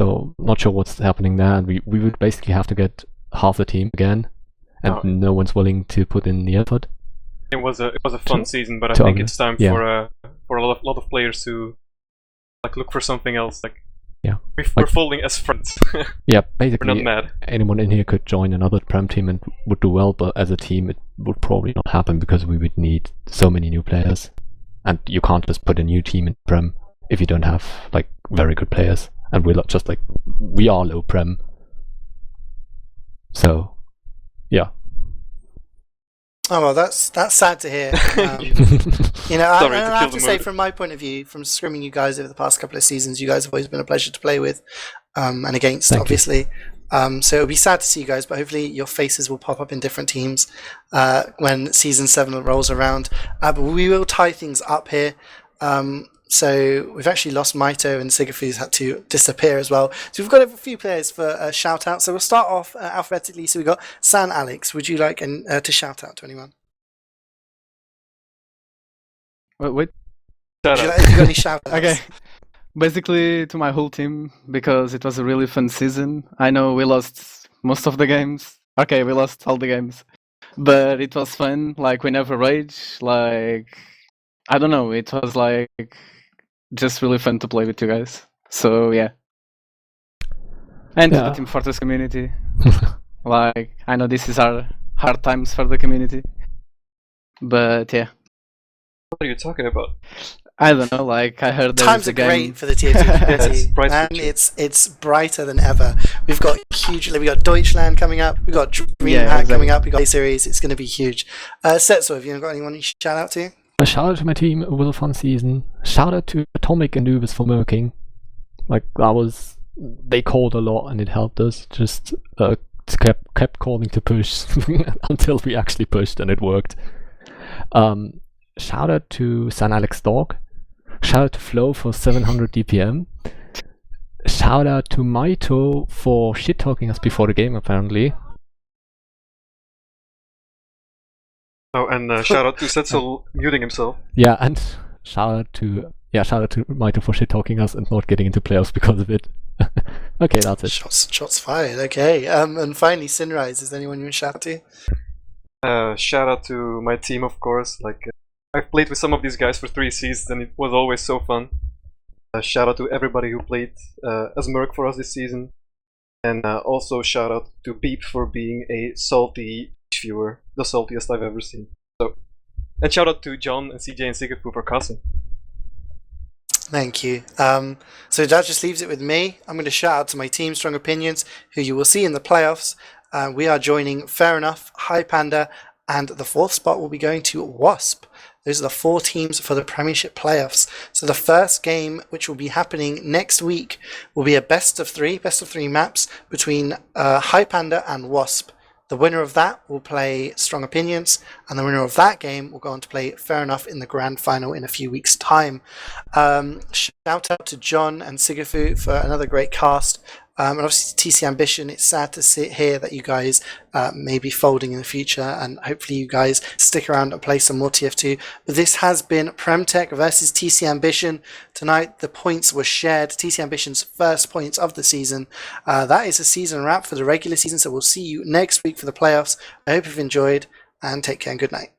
So not sure what's happening there, and we would basically have to get half the team again, and no one's willing to put in the effort. It was a fun season, but I think it's time for a lot of players to look for something else. We're folding as friends. Yeah, We're basically, not mad. anyone in here could join another Prem team and would do well, but as a team, it would probably not happen because we would need so many new players, and you can't just put a new team in Prem if you don't have like very good players, and we're just like we are low Prem. So, yeah. Oh well, that's sad to hear. You know, Sorry to I kill have the to say, mood. from my point of view, from scrimming you guys over the past couple of seasons, you guys have always been a pleasure to play with, and against, Thank you. obviously. So it'll be sad to see you guys, but hopefully your faces will pop up in different teams when Season 7 rolls around. But we will tie things up here. So we've actually lost Maito, and Sigafoo's had to disappear as well. So we've got a few players for a shout out. So we'll start off alphabetically. So we've got San Alex. Would you like to shout out to anyone? Wait. Shout Would you out. like, have you got any shout outs? Okay. Basically, to my whole team, because it was a really fun season. I know we lost most of the games. Okay, we lost all the games. But it was fun. Like, we never rage. Like, I don't know. It was, like, just really fun to play with you guys. So, yeah. And to the Yeah. Team Fortress community. Like, I know this is our hard times for the community. But, yeah. What are you talking about? I don't know, like, I heard there's Times a are game. great for the tier 2 it's community, bright and future. it's brighter than ever. We've got Deutschland coming up. We've got DreamHack exactly. coming up. We've got A-Series. It's going to be huge. Setso, have you got anyone you shout out to? A shout out to my team, it was a fun season. Shout out to Atomic and Ubis for murking. Like, they called a lot and it helped us. Just kept calling to push until we actually pushed and it worked. Shout out to San Alex Dog. Shout out to Flo for 700 DPM. Shout out to Maito for shit talking us before the game, apparently. Oh, and shout out to Setzel muting himself. Yeah, and shout out to Maito for shit talking us and not getting into playoffs because of it. Okay, that's it. Shots fired. Okay. And finally, Sinrise. Is there anyone you want to shout out to? Shout out to my team, of course. Like, I've played with some of these guys for 3 seasons, and it was always so fun. Shout out to everybody who played as Merc for us this season, and also shout out to Beep for being a salty viewer, the saltiest I've ever seen. So, and shout out to John and CeeJaey and Sigafoo for cussing. Thank you. So that just leaves it with me. I'm going to shout out to my team, Strong Opinions, who you will see in the playoffs. We are joining Fair Enough, High Panda, and the 4th spot will be going to Wasp. Those are the 4 teams for the Premiership playoffs. So the first game, which will be happening next week, will be a best of 3 maps between High Panda and Wasp. The winner of that will play Strong Opinions, and the winner of that game will go on to play Fair Enough in the grand final in a few weeks' time. Shout out to John and Sigafoo for another great cast. And obviously TC Ambition, it's sad to hear that you guys may be folding in the future, and hopefully you guys stick around and play some more TF2. But this has been PremTech versus TC Ambition. Tonight the points were shared. TC Ambition's first points of the season. That is a season wrap for the regular season, so we'll see you next week for the playoffs. I hope you've enjoyed, and take care and good night.